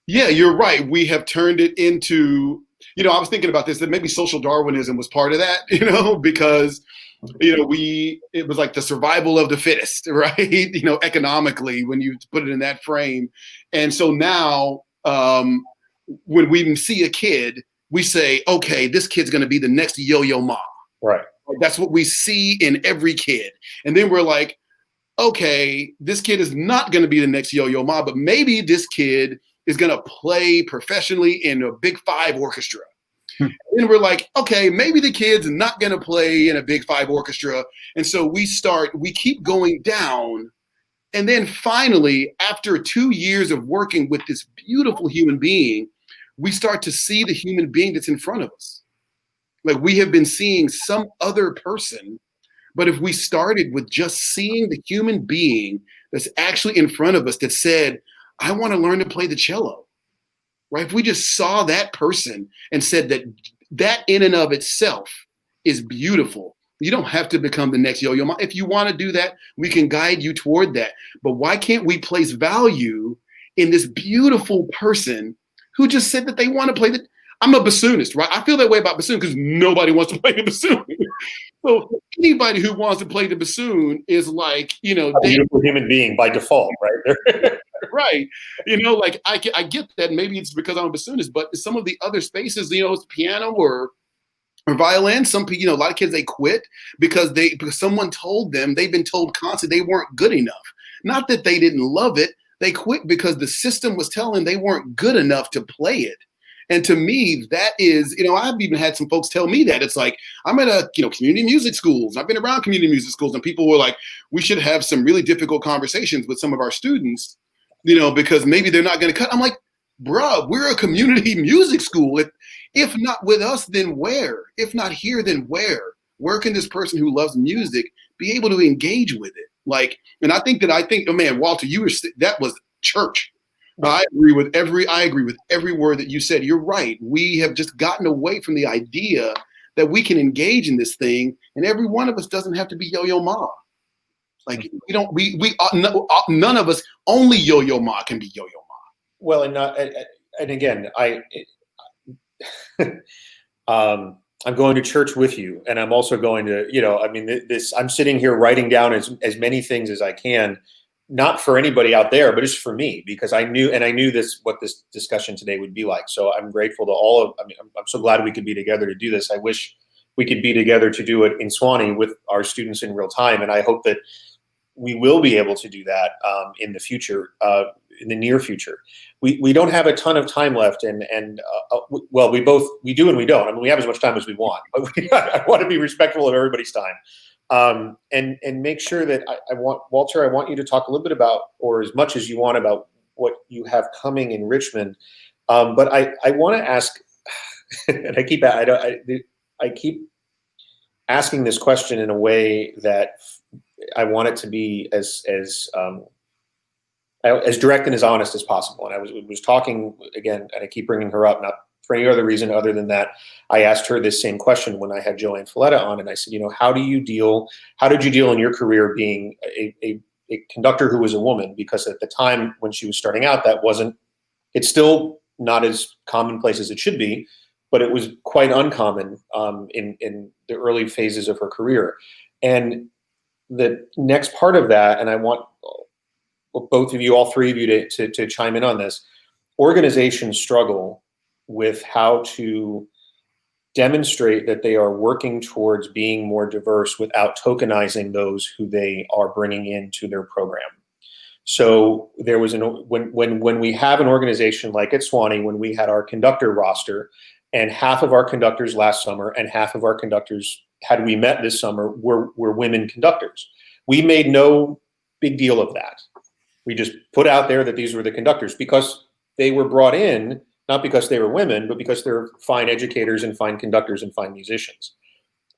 yeah, you're right. We have turned it into, I was thinking about this, that maybe social Darwinism was part of that, because, it was like the survival of the fittest, right? Economically, when you put it in that frame. And so now, when we see a kid, we say, okay, this kid's going to be the next Yo-Yo Ma. Right. That's what we see in every kid. And then we're like, okay, this kid is not going to be the next Yo-Yo Ma, but maybe this kid is going to play professionally in a Big Five orchestra. And we're like, okay, maybe the kid's not going to play in a Big Five orchestra. And so we keep going down. And then finally, after 2 years of working with this beautiful human being, we start to see the human being that's in front of us. Like we have been seeing some other person. But if we started with just seeing the human being that's actually in front of us that said, I want to learn to play the cello, right? If we just saw that person and said that in and of itself is beautiful. You don't have to become the next Yo-Yo Ma. If you want to do that, we can guide you toward that. But why can't we place value in this beautiful person who just said that they want to play I'm a bassoonist, right? I feel that way about bassoon because nobody wants to play the bassoon. So anybody who wants to play the bassoon is like, a beautiful human being by default, right? Right. Like I get that. Maybe it's because I'm a bassoonist, but some of the other spaces, it's piano or Or violin, some people, you know, a lot of kids, they quit because someone told them, they've been told constantly they weren't good enough. Not that they didn't love it. They quit because the system was telling them they weren't good enough to play it. And to me, that is, you know, I've even had some folks tell me that. It's like, I'm at a, you know, community music schools. I've been around community music schools, and people were like, we should have some really difficult conversations with some of our students, you know, because maybe they're not going to cut. I'm like, bruh, we're a community music school. If not with us, then where? If not here, then where? Where can this person who loves music be able to engage with it? Like, and I think, oh man, Walter, that was church. I agree with every word that you said. You're right. We have just gotten away from the idea that we can engage in this thing, and every one of us doesn't have to be Yo-Yo Ma. Like, none of us, only Yo-Yo Ma can be Yo-Yo Ma. Well, and again, I'm going to church with you, and I'm also going to, you know, I mean, I'm sitting here writing down as many things as I can, not for anybody out there, but just for me, because I knew what this discussion today would be like. So I'm grateful to I'm so glad we could be together to do this. I wish we could be together to do it in Sewanee with our students in real time. And I hope that we will be able to do that in the future, in the near future. We don't have a ton of time left, well, we do and we don't. I mean, we have as much time as we want, but I want to be respectful of everybody's time. And make sure that Walter, I want you to talk a little bit about, or as much as you want, about what you have coming in Richmond. But I want to ask, and I keep asking this question in a way that I want it to be as direct and as honest as possible. And I was talking again, and I keep bringing her up, not for any other reason other than that I asked her this same question when I had Joanne Folletta on, and I said, you know, how did you deal in your career being a conductor who was a woman? Because at the time when she was starting out, it's still not as commonplace as it should be, but it was quite uncommon in the early phases of her career. And the next part of that, and I want both of you, all three of you, to chime in on this. Organizations struggle with how to demonstrate that they are working towards being more diverse without tokenizing those who they are bringing into their program. So there was when we have an organization like at Sewanee, when we had our conductor roster, and half of our conductors last summer and half of our conductors, had we met this summer, were women conductors. We made no big deal of that. We just put out there that these were the conductors because they were brought in, not because they were women, but because they're fine educators and fine conductors and fine musicians.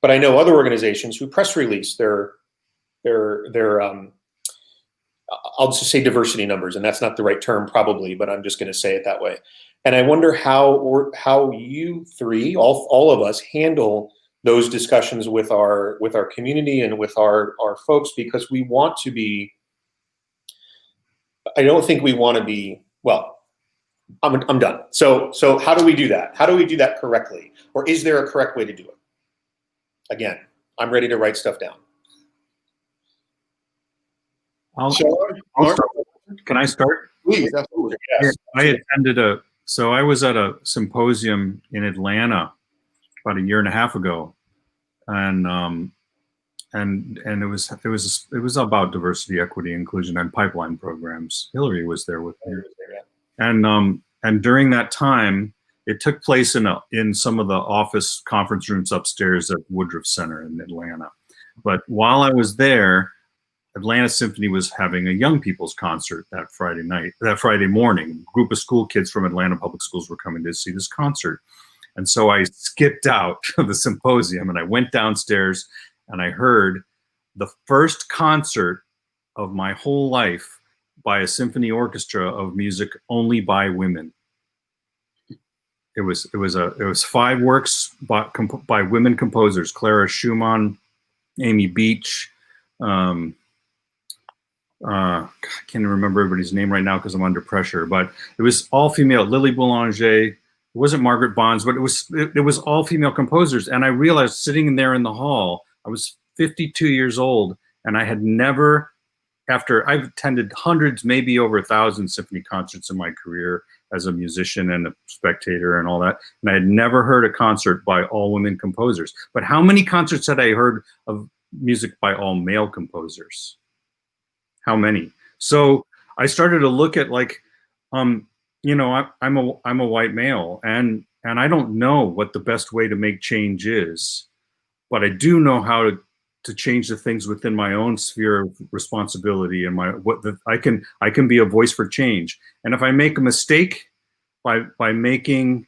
But I know other organizations who press release their I'll just say diversity numbers, and that's not the right term probably, but I'm just going to say it that way. And I wonder how you three, all of us, handle those discussions with our community and with our folks, because we want to be. I don't think we want to be, well, I'm done. So how do we do that? How do we do that correctly? Or is there a correct way to do it? Again, I'm ready to write stuff down. I'll start. Can I start? Please, absolutely. Yes. I I was at a symposium in Atlanta about a year and a half ago, and it was about diversity, equity, inclusion, and pipeline programs. Hilary was there with me, and during that time, it took place in some of the office conference rooms upstairs at Woodruff Center in Atlanta. But while I was there, Atlanta Symphony was having a young people's concert that Friday morning. A group of school kids from Atlanta Public Schools were coming to see this concert. And so I skipped out of the symposium and I went downstairs and I heard the first concert of my whole life by a symphony orchestra of music only by women. It was 5 works by women composers: Clara Schumann, Amy Beach, I can't remember everybody's name right now because I'm under pressure, but it was all female. Lily Boulanger, it wasn't Margaret Bonds, but it was all female composers. And I realized sitting there in the hall, I was 52 years old, and I had never, after I've attended hundreds, maybe over 1,000 symphony concerts in my career, as a musician and a spectator and all that. And I had never heard a concert by all women composers. But how many concerts had I heard of music by all male composers? How many? So I started to look at like, you know, I'm a white male, and I don't know what the best way to make change is, but I do know how to change the things within my own sphere of responsibility and I can be a voice for change. And if I make a mistake by making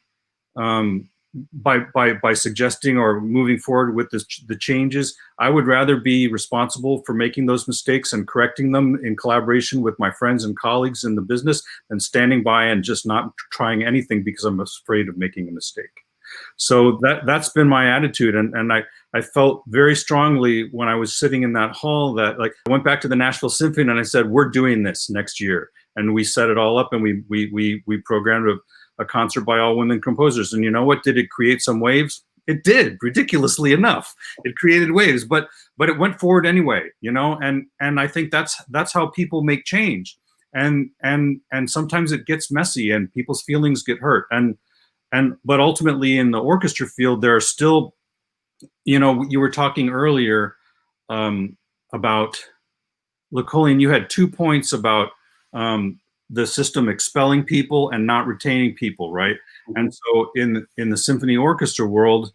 by suggesting or moving forward with the changes, I would rather be responsible for making those mistakes and correcting them in collaboration with my friends and colleagues in the business than standing by and just not trying anything because I'm afraid of making a mistake. So that's been my attitude. And I felt very strongly when I was sitting in that hall that, like, I went back to the Nashville Symphony and I said, we're doing this next year. And we set it all up, and we programmed a concert by all women composers. And you know what? Did it create some waves? It did, ridiculously enough. It created waves, but it went forward anyway, you know? And I think that's how people make change. And sometimes it gets messy and people's feelings get hurt. But ultimately in the orchestra field, there are still, you know, you were talking earlier about Lecolion. You had 2 points about the system expelling people and not retaining people, right? And so in the symphony orchestra world,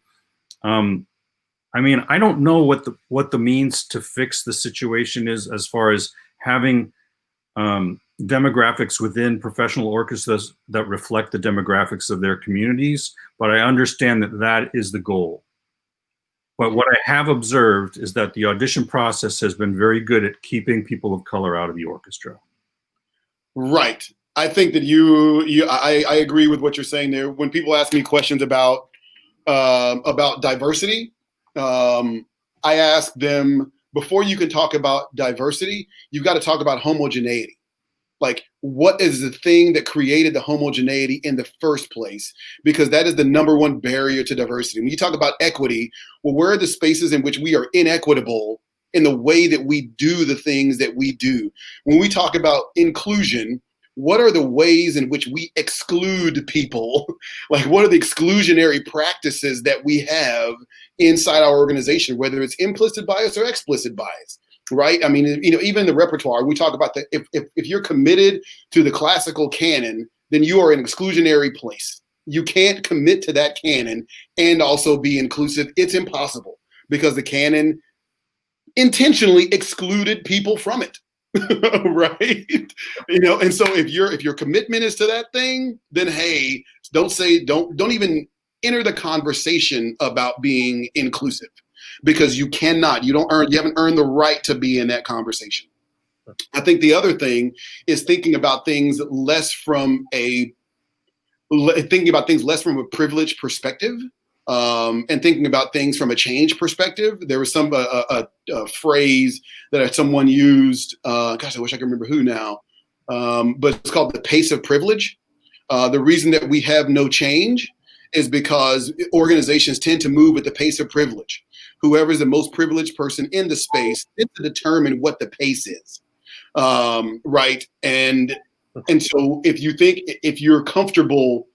I mean, I don't know what the means to fix the situation is as far as having demographics within professional orchestras that reflect the demographics of their communities, but I understand that is the goal. But what I have observed is that the audition process has been very good at keeping people of color out of the orchestra. Right. I think that I agree with what you're saying there. When people ask me questions about diversity, I ask them, before you can talk about diversity, you've got to talk about homogeneity. Like, what is the thing that created the homogeneity in the first place? Because that is the number one barrier to diversity. When you talk about equity, well, where are the spaces in which we are inequitable in the way that we do the things that we do? When we talk about inclusion, what are the ways in which we exclude people? Like, what are the exclusionary practices that we have inside our organization, whether it's implicit bias or explicit bias? Right? I mean, you know, even in the repertoire, we talk about that if you're committed to the classical canon, then you are in an exclusionary place. You can't commit to that canon and also be inclusive. It's impossible, because the canon intentionally excluded people from it. Right? You know, and so if your commitment is to that thing, then hey, don't even enter the conversation about being inclusive. Because you haven't earned the right to be in that conversation. I think the other thing is thinking about things less from a privileged perspective, and thinking about things from a change perspective. There was a phrase that someone used. Gosh, I wish I could remember who now. But it's called the pace of privilege. The reason that we have no change is because organizations tend to move at the pace of privilege. Whoever is the most privileged person in the space is to determine what the pace is, right? And so if you're comfortable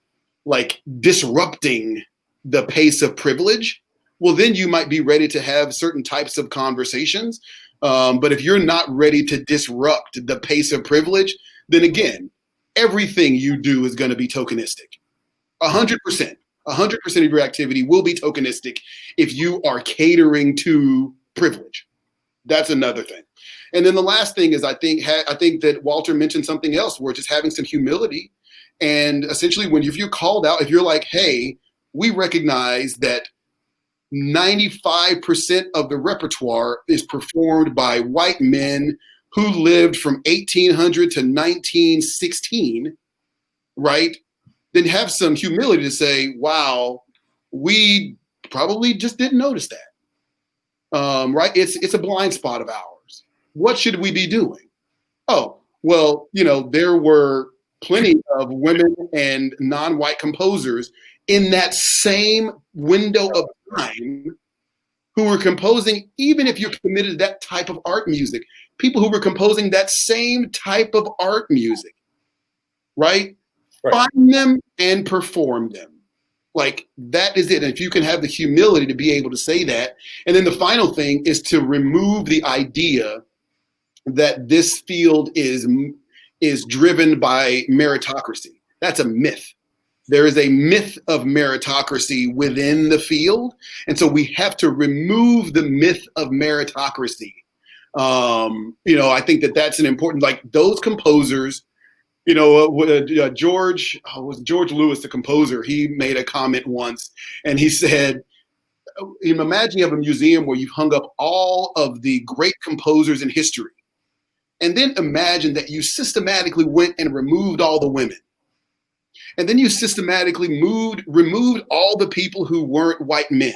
like disrupting the pace of privilege, well, then you might be ready to have certain types of conversations. But if you're not ready to disrupt the pace of privilege, then again, everything you do is going to be tokenistic. 100%. 100% of your activity will be tokenistic if you are catering to privilege. That's another thing. And then the last thing is I think that Walter mentioned something else, where just having some humility. And essentially, if you're called out, if you're like, hey, we recognize that 95% of the repertoire is performed by white men who lived from 1800 to 1916, right? Then have some humility to say, wow, we probably just didn't notice that, right? It's a blind spot of ours. What should we be doing? Oh, well, you know, there were plenty of women and non-white composers in that same window of time who were composing, even if you're committed to that type of art music, people who were composing that same type of art music, right? Right. Find them and perform them. Like, that is it. And if you can have the humility to be able to say that. And then the final thing is to remove the idea that this field is driven by meritocracy. That's a myth. There is a myth of meritocracy within the field. And so we have to remove the myth of meritocracy. I think that that's an important, like, those composers, George Lewis, the composer, he made a comment once, and he said, imagine you have a museum where you've hung up all of the great composers in history. And then imagine that you systematically went and removed all the women. And then you systematically removed all the people who weren't white men.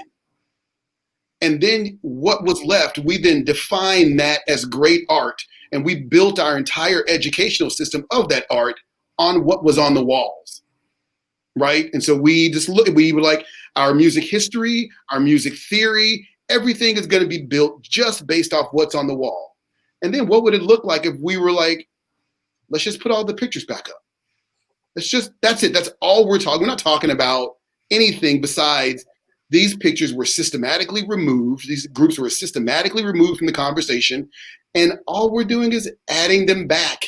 And then what was left, we then defined that as great art. And we built our entire educational system of that art on what was on the walls, right? And so we were like, our music history, our music theory, everything is going to be built just based off what's on the wall. And then what would it look like if we were like, let's just put all the pictures back up. That's it. That's all we're talking. We're not talking about anything besides these pictures were systematically removed. These groups were systematically removed from the conversation. And all we're doing is adding them back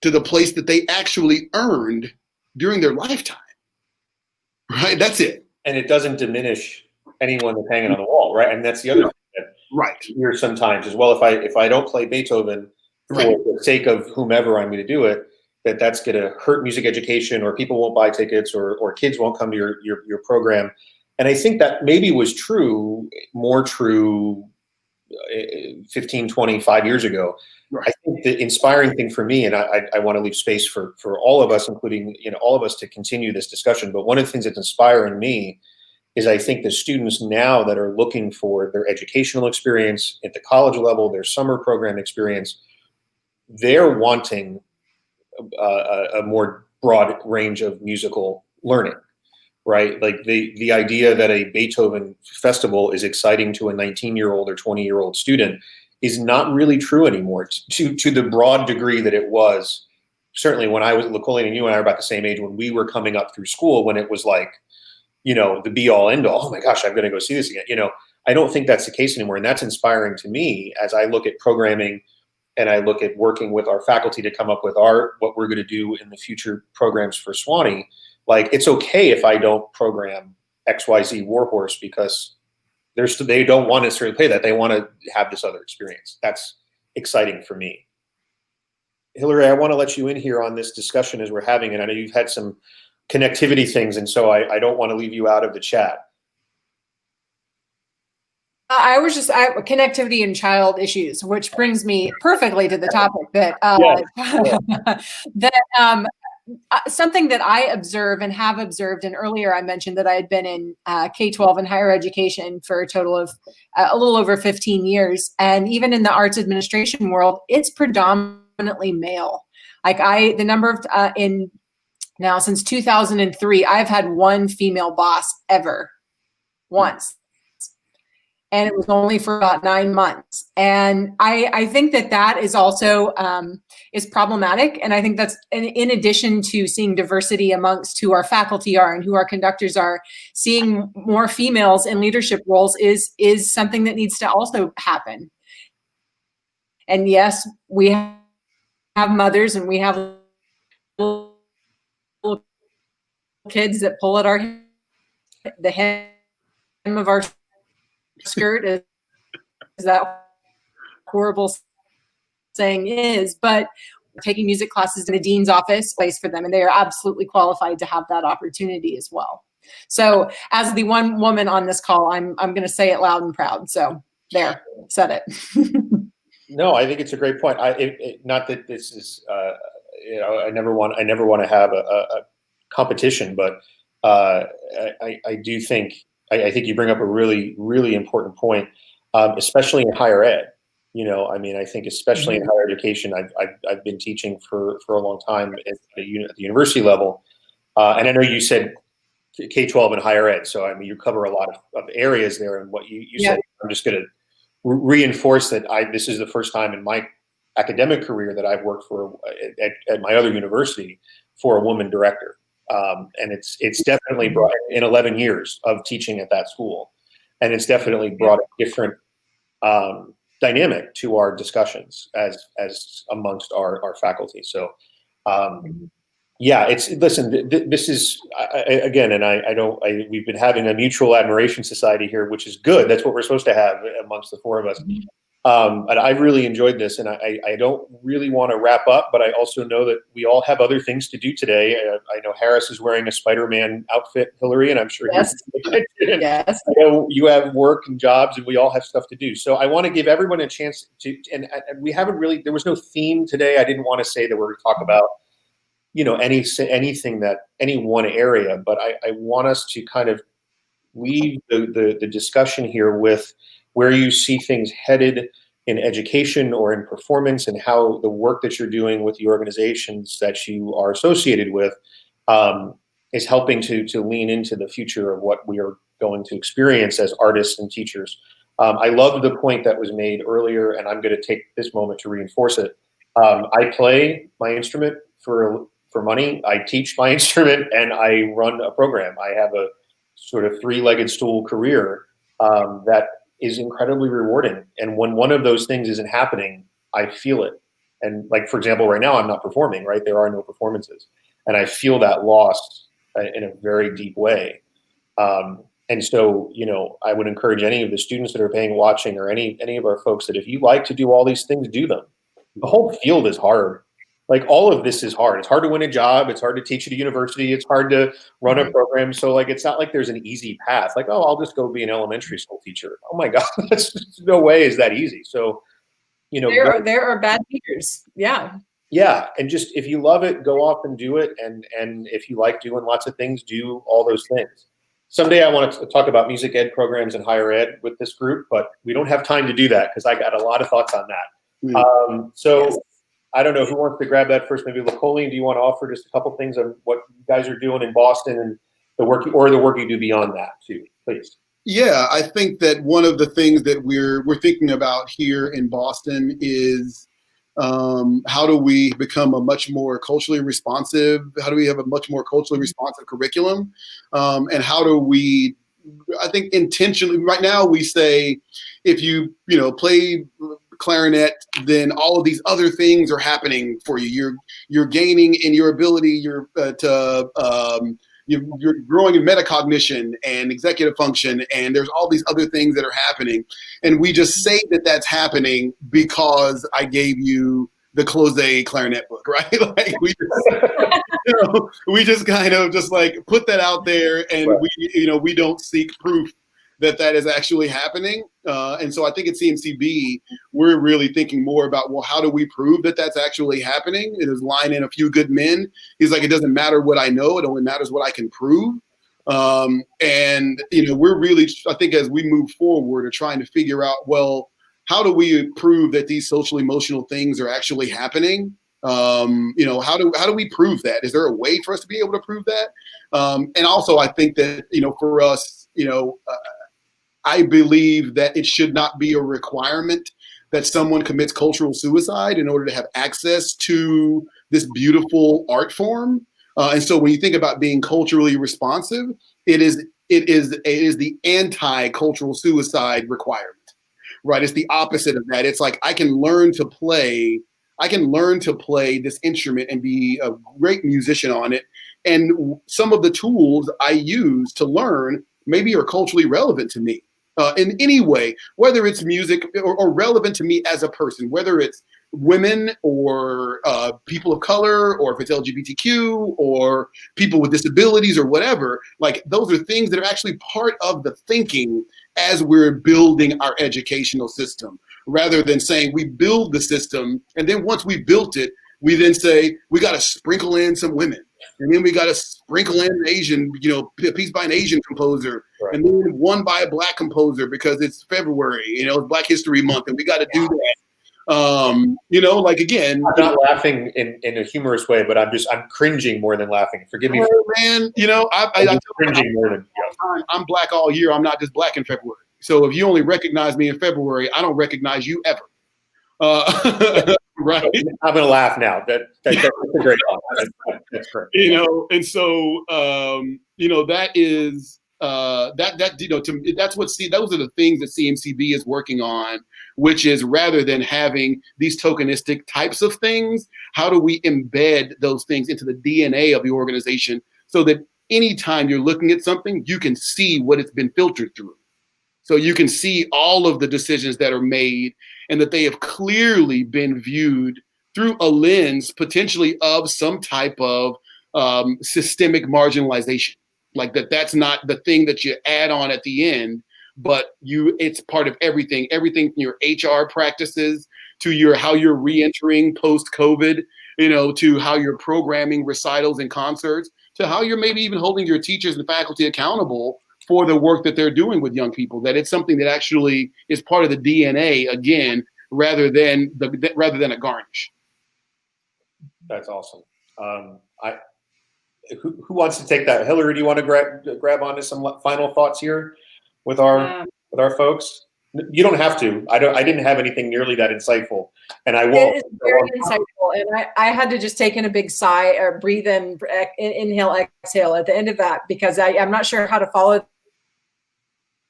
to the place that they actually earned during their lifetime. Right? That's it. And it doesn't diminish anyone that's hanging on the wall, right? And that's the other thing that right here sometimes as well. If I don't play Beethoven for the sake of whomever I'm going to do it, that's going to hurt music education, or people won't buy tickets, or kids won't come to your program. And I think that maybe was more true 15, 25 years ago. Right. I think the inspiring thing for me, and I want to leave space for all of us, including all of us, to continue this discussion. But one of the things that's inspiring me is I think the students now that are looking for their educational experience at the college level, their summer program experience, they're wanting a more broad range of musical learning, right? Like the idea that a Beethoven festival is exciting to a 19-year-old or 20-year-old student is not really true anymore to the broad degree that it was. Certainly when I was at Lecolion, and you and I are about the same age, when we were coming up through school, when it was like, the be all end all, oh my gosh, I'm going to go see this again. I don't think that's the case anymore. And that's inspiring to me as I look at programming and I look at working with our faculty to come up with what we're going to do in the future programs for Sewanee. Like, it's okay if I don't program XYZ Warhorse because they don't want to necessarily play that. They want to have this other experience. That's exciting for me. Hilary, I want to let you in here on this discussion as we're having it. I know you've had some connectivity things, and so I don't want to leave you out of the chat. Connectivity and child issues, which brings me perfectly to the topic that something that I observe and have observed. And earlier I mentioned that I had been in K-12 and higher education for a total of a little over 15 years. And even in the arts administration world, it's predominantly male. Like the number of now since 2003, I've had one female boss ever, once. And it was only for about 9 months. And I think that is also is problematic. And I think that's in addition to seeing diversity amongst who our faculty are and who our conductors are, seeing more females in leadership roles is something that needs to also happen. And yes, we have mothers and we have little kids that pull at the hem of our skirt, as that horrible saying is, but taking music classes in the dean's office, place for them, and they are absolutely qualified to have that opportunity as well. So as the one woman on this call, I'm going to say it loud and proud. So there, said it. No, I think it's a great point. Not that this is, I never want to have a competition, but I do think. I think you bring up a really, really important point, especially in higher ed. I think especially in higher education, I've been teaching for a long time at the university level, and I know you said K-12 and higher ed, so you cover a lot of areas there. And what you said, I'm just going to reinforce that this is the first time in my academic career that I've worked at my other university for a woman director. And it's definitely brought in 11 years of teaching at that school. And it's definitely brought a different dynamic to our discussions as amongst our faculty. So, yeah, listen, this is, again, and we've been having a mutual admiration society here, which is good. That's what we're supposed to have amongst the four of us. And I really enjoyed this, and I don't really want to wrap up, but I also know that we all have other things to do today. I know Harris is wearing a Spider-Man outfit, Hilary, and I'm sure yes. Yes. I know you have work and jobs, and we all have stuff to do. So I want to give everyone a chance to, and we haven't really, there was no theme today. I didn't want to say that we're going to talk about, anything that, any one area, but I want us to kind of leave the discussion here with where you see things headed in education or in performance, and how the work that you're doing with the organizations that you are associated with is helping to lean into the future of what we are going to experience as artists and teachers. I love the point that was made earlier, and I'm going to take this moment to reinforce it. I play my instrument for money. I teach my instrument, and I run a program. I have a sort of three-legged stool career that is incredibly rewarding. And when one of those things isn't happening, I feel it. And like, for example, right now I'm not performing, right? There are no performances. And I feel that loss in a very deep way. And so, I would encourage any of the students that are watching, or any of our folks, that if you like to do all these things, do them. The whole field is hard. Like, all of this is hard. It's hard to win a job. It's hard to teach at a university. It's hard to run a program. So, like, it's not like there's an easy path. Like, oh, I'll just go be an elementary school teacher. Oh my God, that's no way is that easy. So, there are bad teachers. Yeah. Yeah, and just, if you love it, go off and do it. And if you like doing lots of things, do all those things. Someday I want to talk about music ed programs and higher ed with this group, but we don't have time to do that because I got a lot of thoughts on that. Yes. I don't know who wants to grab that first. Maybe Lecolion, do you want to offer just a couple things on what you guys are doing in Boston, and the work you do beyond that too, please? Yeah, I think that one of the things that we're thinking about here in Boston is how do we become a much more culturally responsive? How do we have a much more culturally responsive curriculum? And how do we, I think intentionally, right now we say, if you play clarinet, then all of these other things are happening for you. You're gaining in your ability. You're growing in metacognition and executive function, and there's all these other things that are happening. And we just say that that's happening because I gave you the Close clarinet book, right? Like, we just kind of just like put that out there, and right. we don't seek proof that is actually happening. And so I think at CMCB, we're really thinking more about, well, how do we prove that that's actually happening? It is line in A Few Good Men. He's like, it doesn't matter what I know. It only matters what I can prove. And we're really, I think, as we move forward, are trying to figure out, well, how do we prove that these social emotional things are actually happening? How do we prove that? Is there a way for us to be able to prove that? And also, I think that, for us, I believe that it should not be a requirement that someone commits cultural suicide in order to have access to this beautiful art form. And so when you think about being culturally responsive, it is the anti-cultural suicide requirement, right? It's the opposite of that. It's like, I can learn to play this instrument and be a great musician on it. And some of the tools I use to learn maybe are culturally relevant to me. In any way, whether it's music or relevant to me as a person, whether it's women or people of color, or if it's LGBTQ or people with disabilities or whatever, like, those are things that are actually part of the thinking as we're building our educational system, rather than saying we build the system and then once we built it, we then say we got to sprinkle in some women. And then we got to sprinkle in an Asian, a piece by an Asian composer, right. And then one by a Black composer because it's February, it's Black History Month, and we got to do that. Like, again, I'm not laughing in a humorous way, but I'm cringing more than laughing. Forgive me, man. I'm cringing more than. I'm Black all year. I'm not just Black in February. So if you only recognize me in February, I don't recognize you ever. Right. I'm going to laugh now. That's a great thought. That's correct. And so that is that's what those are the things that CMCB is working on, which is rather than having these tokenistic types of things, how do we embed those things into the DNA of the organization so that anytime you're looking at something, you can see what it's been filtered through. So you can see all of the decisions that are made and that they have clearly been viewed through a lens potentially of some type of systemic marginalization. Like that's not the thing that you add on at the end, but it's part of everything from your HR practices to how you're re-entering post-COVID, to how you're programming recitals and concerts, to how you're maybe even holding your teachers and faculty accountable for the work that they're doing with young people, that it's something that actually is part of the DNA again, rather than a garnish. That's awesome. Who wants to take that? Hilary, do you want to grab onto some final thoughts here with our folks? You don't have to. I didn't have anything nearly that insightful, and I won't. It is very insightful, and I had to just take in a big sigh or breathe in, inhale, exhale at the end of that, because I'm not sure how to follow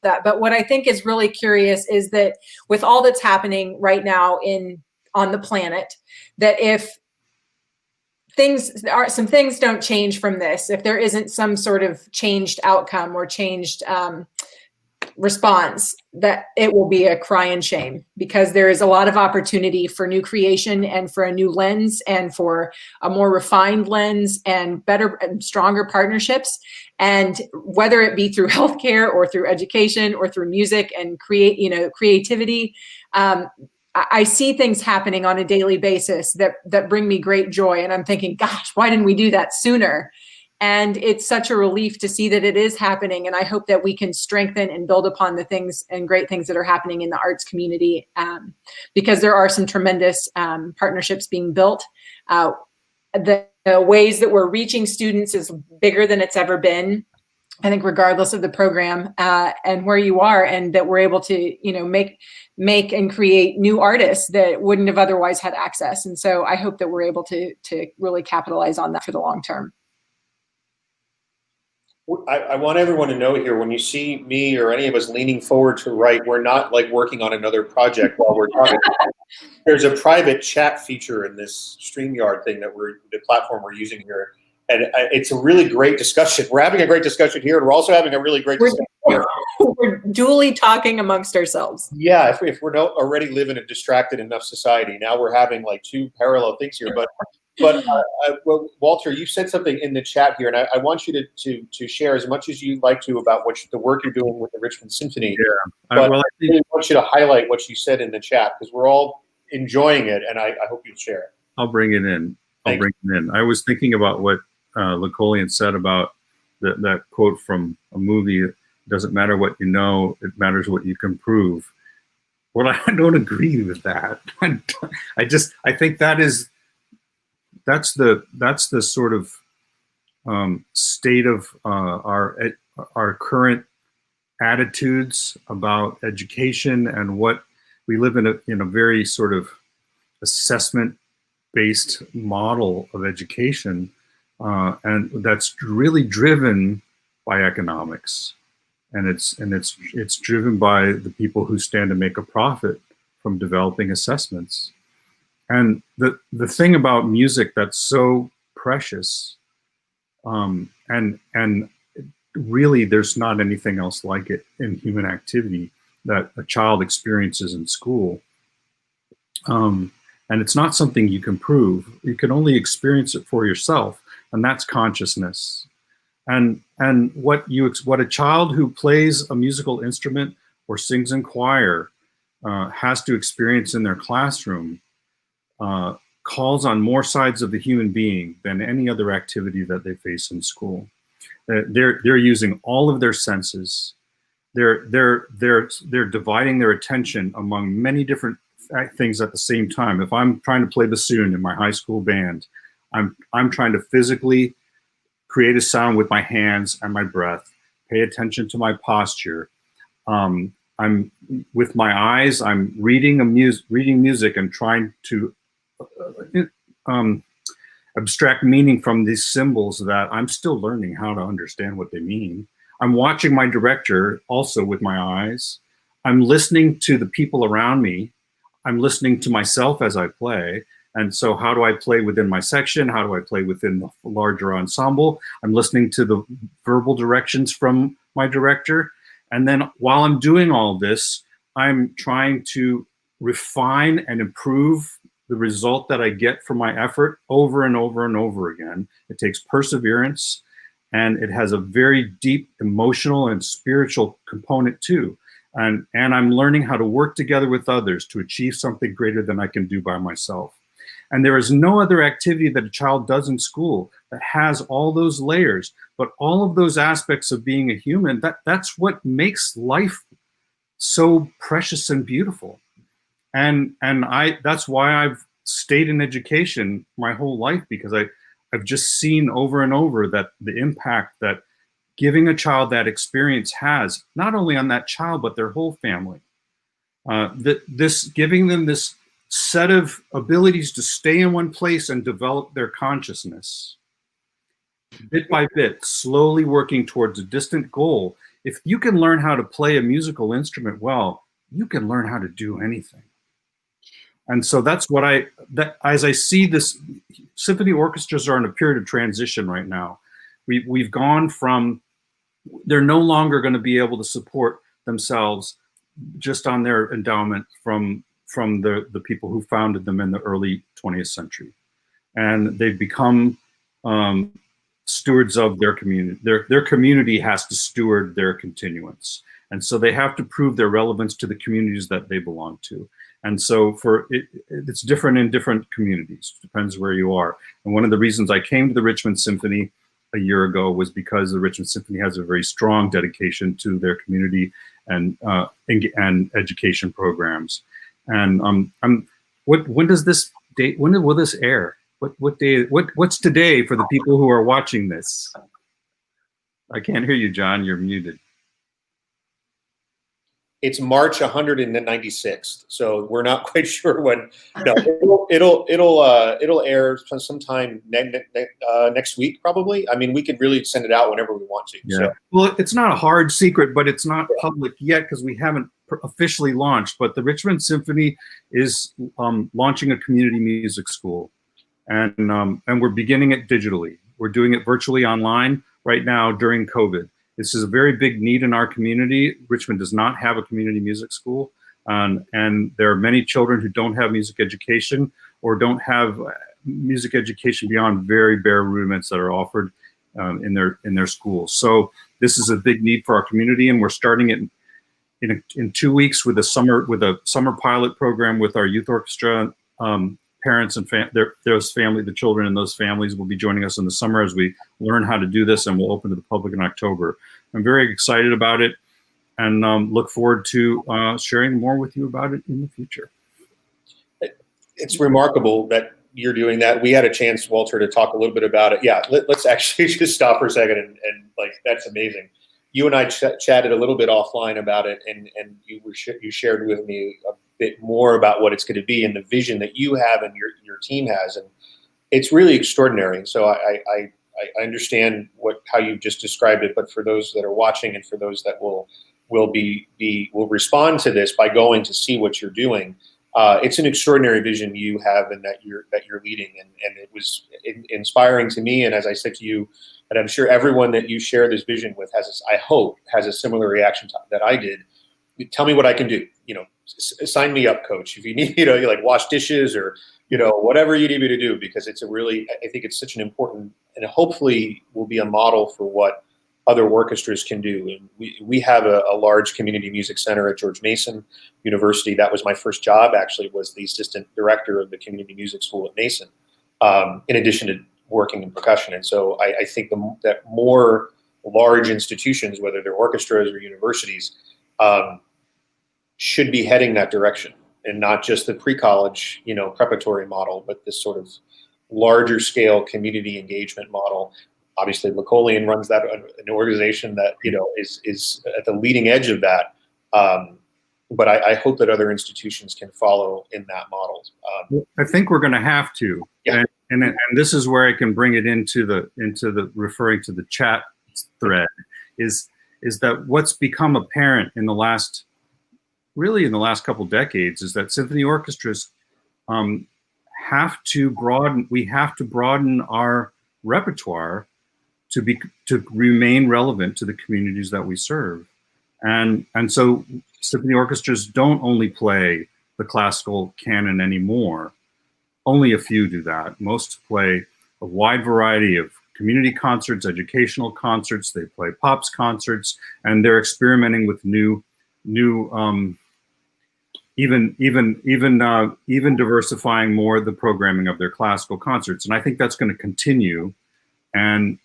that. But what I think is really curious is that with all that's happening right now on the planet, that if some things don't change from this, if there isn't some sort of changed outcome or changed response, that it will be a cry and shame, because there is a lot of opportunity for new creation and for a new lens and for a more refined lens and better and stronger partnerships. And whether it be through healthcare or through education or through music and creativity, I see things happening on a daily basis that bring me great joy. And I'm thinking, gosh, why didn't we do that sooner? And it's such a relief to see that it is happening. And I hope that we can strengthen and build upon the things and great things that are happening in the arts community, because there are some tremendous partnerships being built. The ways that we're reaching students is bigger than it's ever been, I think, regardless of the program and where you are, and that we're able to, make and create new artists that wouldn't have otherwise had access. And so I hope that we're able to really capitalize on that for the long term. I want everyone to know here, when you see me or any of us leaning forward to write, we're not like working on another project while we're talking. There's a private chat feature in this StreamYard thing the platform we're using here. And it's a really great discussion. We're having a great discussion here, and we're also having a really great discussion here. We're duly talking amongst ourselves. Yeah, if we don't already live in a distracted enough society, now we're having like two parallel things here. But well, Walter, you said something in the chat here, and I want you to share as much as you'd like to about the work you're doing with the Richmond Symphony. Yeah. I really want you to highlight what you said in the chat, because we're all enjoying it, and I hope you'll share it. I'll bring it in. I was thinking about what Lecolion said about that quote from a movie: "It doesn't matter what you know, it matters what you can prove." Well, I don't agree with that. I think that's the sort of state of our current attitudes about education, and what we live in a very sort of assessment-based model of education, and that's really driven by economics, and it's driven by the people who stand to make a profit from developing assessments. And the thing about music that's so precious, and really there's not anything else like it in human activity that a child experiences in school. And it's not something you can prove. You can only experience it for yourself, and that's consciousness. And what a child who plays a musical instrument or sings in choir has to experience in their classroom calls on more sides of the human being than any other activity that they face in school. They're using all of their senses. They're dividing their attention among many different things at the same time. If I'm trying to play bassoon in my high school band, I'm trying to physically create a sound with my hands and my breath, pay attention to my posture. I'm with my eyes, I'm reading music and trying to abstract meaning from these symbols that I'm still learning how to understand what they mean. I'm watching my director also with my eyes. I'm listening to the people around me. I'm listening to myself as I play. And so how do I play within my section? How do I play within the larger ensemble? I'm listening to the verbal directions from my director. And then while I'm doing all this, I'm trying to refine and improve the result that I get from my effort over and over and over again. It takes perseverance, and it has a very deep emotional and spiritual component too. And I'm learning how to work together with others to achieve something greater than I can do by myself. And there is no other activity that a child does in school that has all those layers, but all of those aspects of being a human, that's what makes life so precious and beautiful. And that's why I've stayed in education my whole life, because I've just seen over and over that the impact that giving a child that experience has, not only on that child, but their whole family. Giving them this set of abilities to stay in one place and develop their consciousness, bit by bit, slowly working towards a distant goal. If you can learn how to play a musical instrument well, you can learn how to do anything. And so that's what as I see this, symphony orchestras are in a period of transition right now. We've gone from, they're no longer going to be able to support themselves just on their endowment from the people who founded them in the early 20th century. And they've become stewards of their community. Their community has to steward their continuance. And so they have to prove their relevance to the communities that they belong to. And so it's different in different communities, depends where you are. And one of the reasons I came to the Richmond Symphony a year ago was because the Richmond Symphony has a very strong dedication to their community and education programs. And when does this date? When will this air? What day? What's today for the people who are watching this? I can't hear you, John. You're muted. It's March 196th, so we're not quite sure when. No, it'll air sometime next week, probably. I mean, we could really send it out whenever we want to. Yeah. So. Well, it's not a hard secret, but it's not public yet because we haven't officially launched. But the Richmond Symphony is launching a community music school, and we're beginning it digitally. We're doing it virtually online right now during COVID. This is a very big need in our community. Richmond does not have a community music school, and there are many children who don't have music education or don't have music education beyond very bare rudiments that are offered in their schools. So this is a big need for our community, and we're starting it in 2 weeks with a summer pilot program with our youth orchestra. Parents and the children in those families will be joining us in the summer as we learn how to do this, and we'll open to the public in October. I'm very excited about it, and look forward to sharing more with you about it in the future. It's remarkable that you're doing that. We had a chance, Walter, to talk a little bit about it. Yeah, let's actually just stop for a second and like, that's amazing. You and I chatted a little bit offline about it, and you shared with me a bit more about what it's going to be and the vision that you have and your team has, and it's really extraordinary. So I understand how you just described it, but for those that are watching and for those that will respond to this by going to see what you're doing, it's an extraordinary vision you have and that you're leading, and it was inspiring to me. And as I said to you, and I'm sure everyone that you share this vision with I hope has a similar reaction that I did. Tell me what I can do. Sign me up, coach. If you need, you like wash dishes or, whatever you need me to do, because I think it's such an important, and hopefully will be a model for what other orchestras can do. And we have a large community music center at George Mason University. That was my first job, actually, was the assistant director of the community music school at Mason, in addition to working in percussion. And so I think that more large institutions, whether they're orchestras or universities, should be heading that direction, and not just the pre-college, preparatory model, but this sort of larger scale community engagement model. Obviously, Lecolion runs that, an organization that is at the leading edge of that. but I hope that other institutions can follow in that model. I think we're going to have to. Yeah. And this is where I can bring it into the referring to the chat thread is that what's become apparent in the last couple decades is that symphony orchestras have to broaden our repertoire to remain relevant to the communities that we serve. And so symphony orchestras don't only play the classical canon anymore. Only a few do that. Most play a wide variety of community concerts, educational concerts. They play pops concerts, and they're experimenting with new even diversifying more the programming of their classical concerts. And I think that's going to continue. And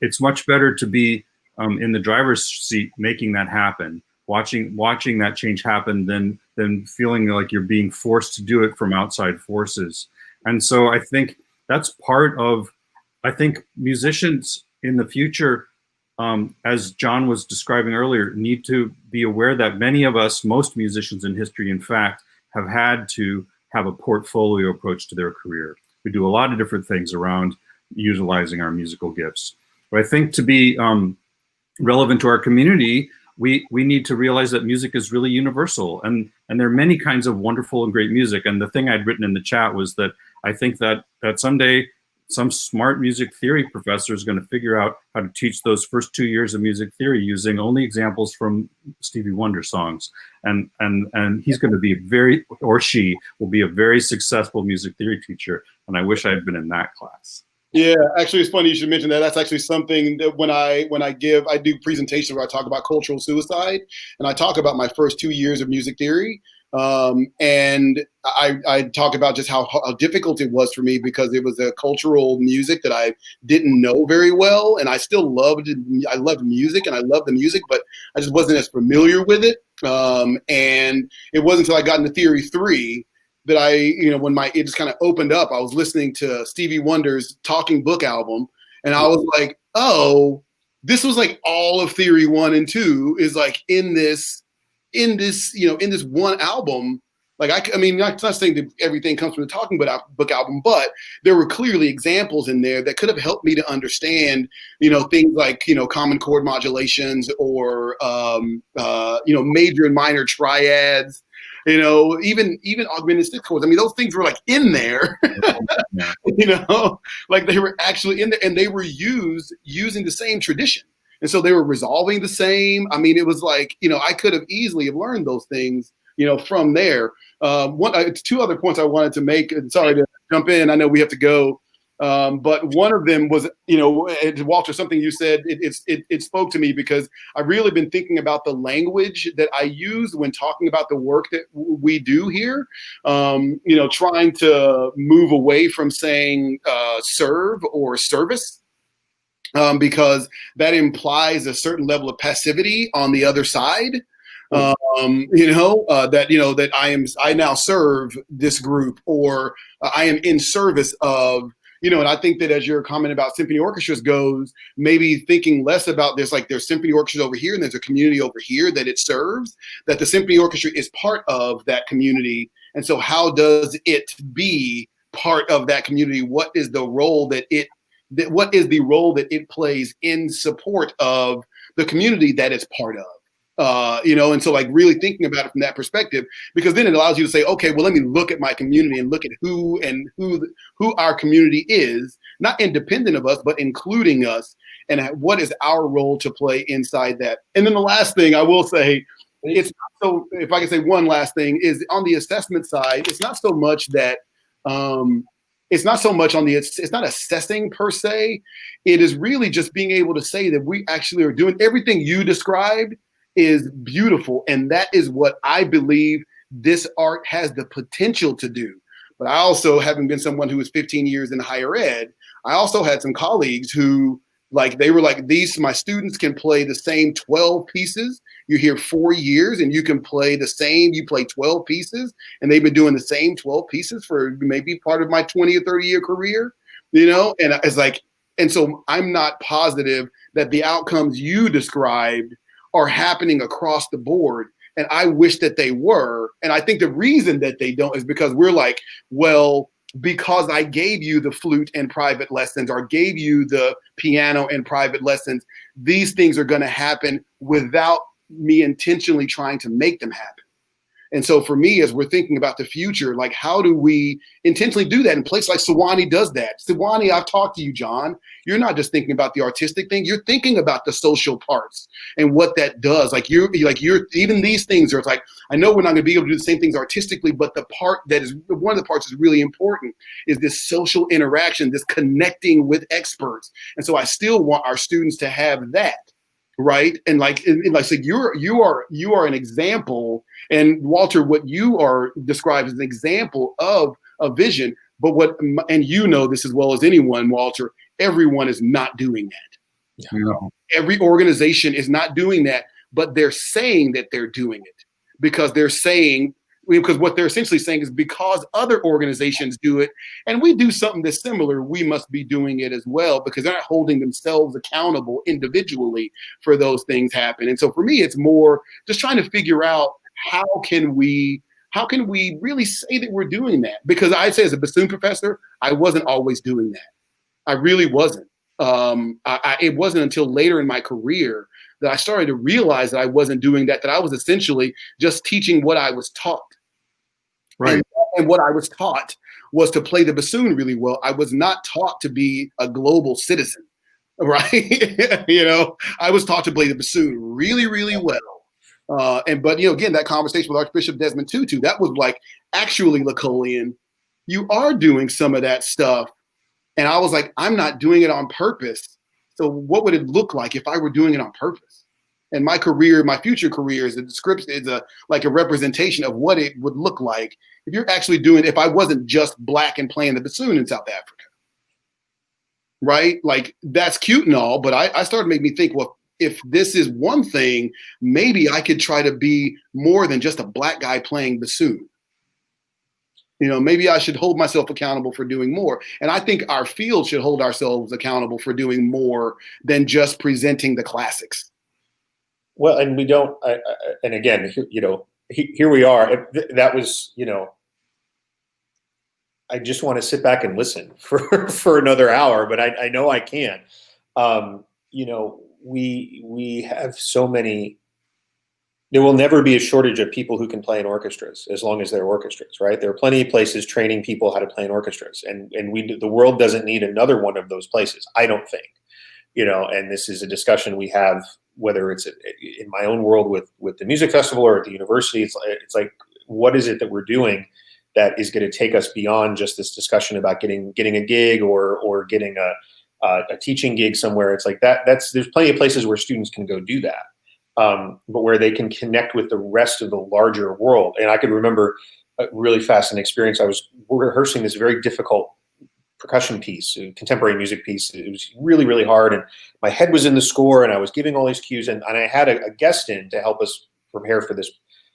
it's much better to be in the driver's seat making that happen, watching that change happen than feeling like you're being forced to do it from outside forces. And so I think that's part of, I think musicians in the future, as John was describing earlier, need to be aware that many of us, most musicians in history, in fact, have had to have a portfolio approach to their career. We do a lot of different things around utilizing our musical gifts. But I think to be relevant to our community, we need to realize that music is really universal, and there are many kinds of wonderful and great music. And the thing I'd written in the chat was that I think that someday some smart music theory professor is going to figure out how to teach those first 2 years of music theory using only examples from Stevie Wonder songs. And he's going to be or she will be a very successful music theory teacher. And I wish I had been in that class. Yeah, actually, it's funny you should mention that. That's actually something that when I do presentations where I talk about cultural suicide, and I talk about my first 2 years of music theory. And I talk about just how difficult it was for me because it was a cultural music that I didn't know very well, and I still loved music and I loved the music, but I just wasn't as familiar with it. And it wasn't until I got into Theory 3 that it just kind of opened up. I was listening to Stevie Wonder's Talking Book album, and I was like, oh, this was like all of Theory 1 and 2 is like in this one album. Like, I mean, not saying that everything comes from the Talking Book album, but there were clearly examples in there that could have helped me to understand, things like, common chord modulations or, major and minor triads, even augmented sixth chords. I mean, those things were like in there, like they were actually in there, and they were using the same tradition. And so they were resolving the same. I mean, it was like, I could have easily have learned those things, from there. Two other points I wanted to make. Sorry to jump in. I know we have to go. But one of them was, Walter, something you said, it spoke to me because I've really been thinking about the language that I use when talking about the work that we do here, trying to move away from saying serve or service. Because that implies a certain level of passivity on the other side. That I now serve this group, or I am in service of, and I think that as your comment about symphony orchestras goes, maybe thinking less about there's symphony orchestras over here and there's a community over here that it serves, that the symphony orchestra is part of that community. And so how does it be part of that community? What is the role that it plays in support of the community that it's part of? And so really thinking about it from that perspective, because then it allows you to say, okay, well, let me look at my community and look at who our community is, not independent of us, but including us, and what is our role to play inside that. And then the last thing I will say, it's not so, if I can say one last thing, is on the assessment side, it's not so much that, it's not assessing per se. It is really just being able to say that we actually are doing everything you described is beautiful. And that is what I believe this art has the potential to do. But I also, having been someone who was 15 years in higher ed, I also had some colleagues who they were like, my students can play the same 12 pieces. You're here 4 years and you can play you play 12 pieces, and they've been doing the same 12 pieces for maybe part of my 20 or 30 year career, and it's like, and so I'm not positive that the outcomes you described are happening across the board. And I wish that they were. And I think the reason that they don't is because we're like, well, because I gave you the flute and private lessons or gave you the piano and private lessons, these things are going to happen without me intentionally trying to make them happen. And so for me, as we're thinking about the future, like how do we intentionally do that? And a place like Sewanee does that. Sewanee, I've talked to you, John. You're not just thinking about the artistic thing. You're thinking about the social parts and what that does. Like you're even these things are like, I know we're not going to be able to do the same things artistically, but the part that is one of the parts is really important is this social interaction, this connecting with experts. And so I still want our students to have that. Right. And like I said, you are an example. And Walter, what you are described as an example of a vision. But and you know this as well as anyone, Walter, everyone is not doing that. No. Every organization is not doing that, but they're saying that they're doing it because what they're essentially saying is because other organizations do it and we do something that's similar, we must be doing it as well because they're not holding themselves accountable individually for those things happen. And so for me, it's more just trying to figure out how can we really say that we're doing that? Because I say as a bassoon professor, I wasn't always doing that. I really wasn't. It wasn't until later in my career that I started to realize that I wasn't doing that I was essentially just teaching what I was taught. Right. And what I was taught was to play the bassoon really well. I was not taught to be a global citizen, right? I was taught to play the bassoon really, really well. But again, that conversation with Archbishop Desmond Tutu, that was like, actually, Lecolion, you are doing some of that stuff. And I was like, I'm not doing it on purpose. So what would it look like if I were doing it on purpose? And my career, my future career is like a representation of what it would look like if you're actually doing, if I wasn't just black and playing the bassoon in South Africa, right? Like that's cute and all, but I started making me think, well, if this is one thing, maybe I could try to be more than just a black guy playing bassoon. Maybe I should hold myself accountable for doing more. And I think our field should hold ourselves accountable for doing more than just presenting the classics. Well, and we don't, and again, here we are. That was, I just want to sit back and listen for another hour, but I know I can't. We have so many. There will never be a shortage of people who can play in orchestras as long as they're orchestras, right? There are plenty of places training people how to play in orchestras, and the world doesn't need another one of those places, I don't think. And this is a discussion we have, whether it's in my own world with the music festival or at the university. It's like, what is it that we're doing that is going to take us beyond just this discussion about getting a gig or getting a teaching gig somewhere? It's like there's plenty of places where students can go do that. But where they can connect with the rest of the larger world. And I can remember a really fascinating experience. I was rehearsing this very difficult percussion piece, a contemporary music piece. It was really, really hard. And my head was in the score and I was giving all these cues. And I had a guest in to help us prepare for this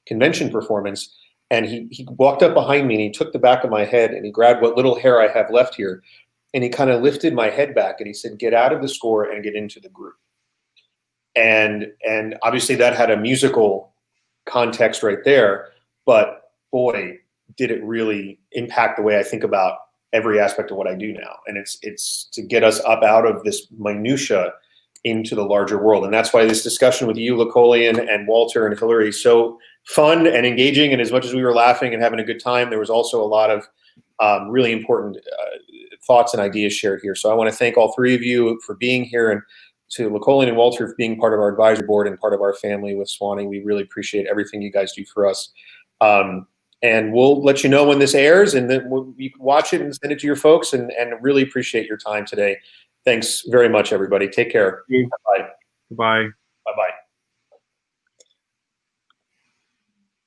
convention performance. And he walked up behind me and he took the back of my head and he grabbed what little hair I have left here. And he kind of lifted my head back and he said, "Get out of the score and get into the group." And obviously that had a musical context right there, but boy, did it really impact the way I think about every aspect of what I do now. And it's to get us up out of this minutia into the larger world. And that's why this discussion with you, Lecolion, and Walter and Hilary is so fun and engaging. And as much as we were laughing and having a good time, there was also a lot of really important thoughts and ideas shared here. So I want to thank all three of you for being here, and to Lecolion and Walter for being part of our advisory board and part of our family with Sewanee. We really appreciate everything you guys do for us. And we'll let you know when this airs, and then you can watch it and send it to your folks, and really appreciate your time today. Thanks very much, everybody. Take care. Bye. Bye.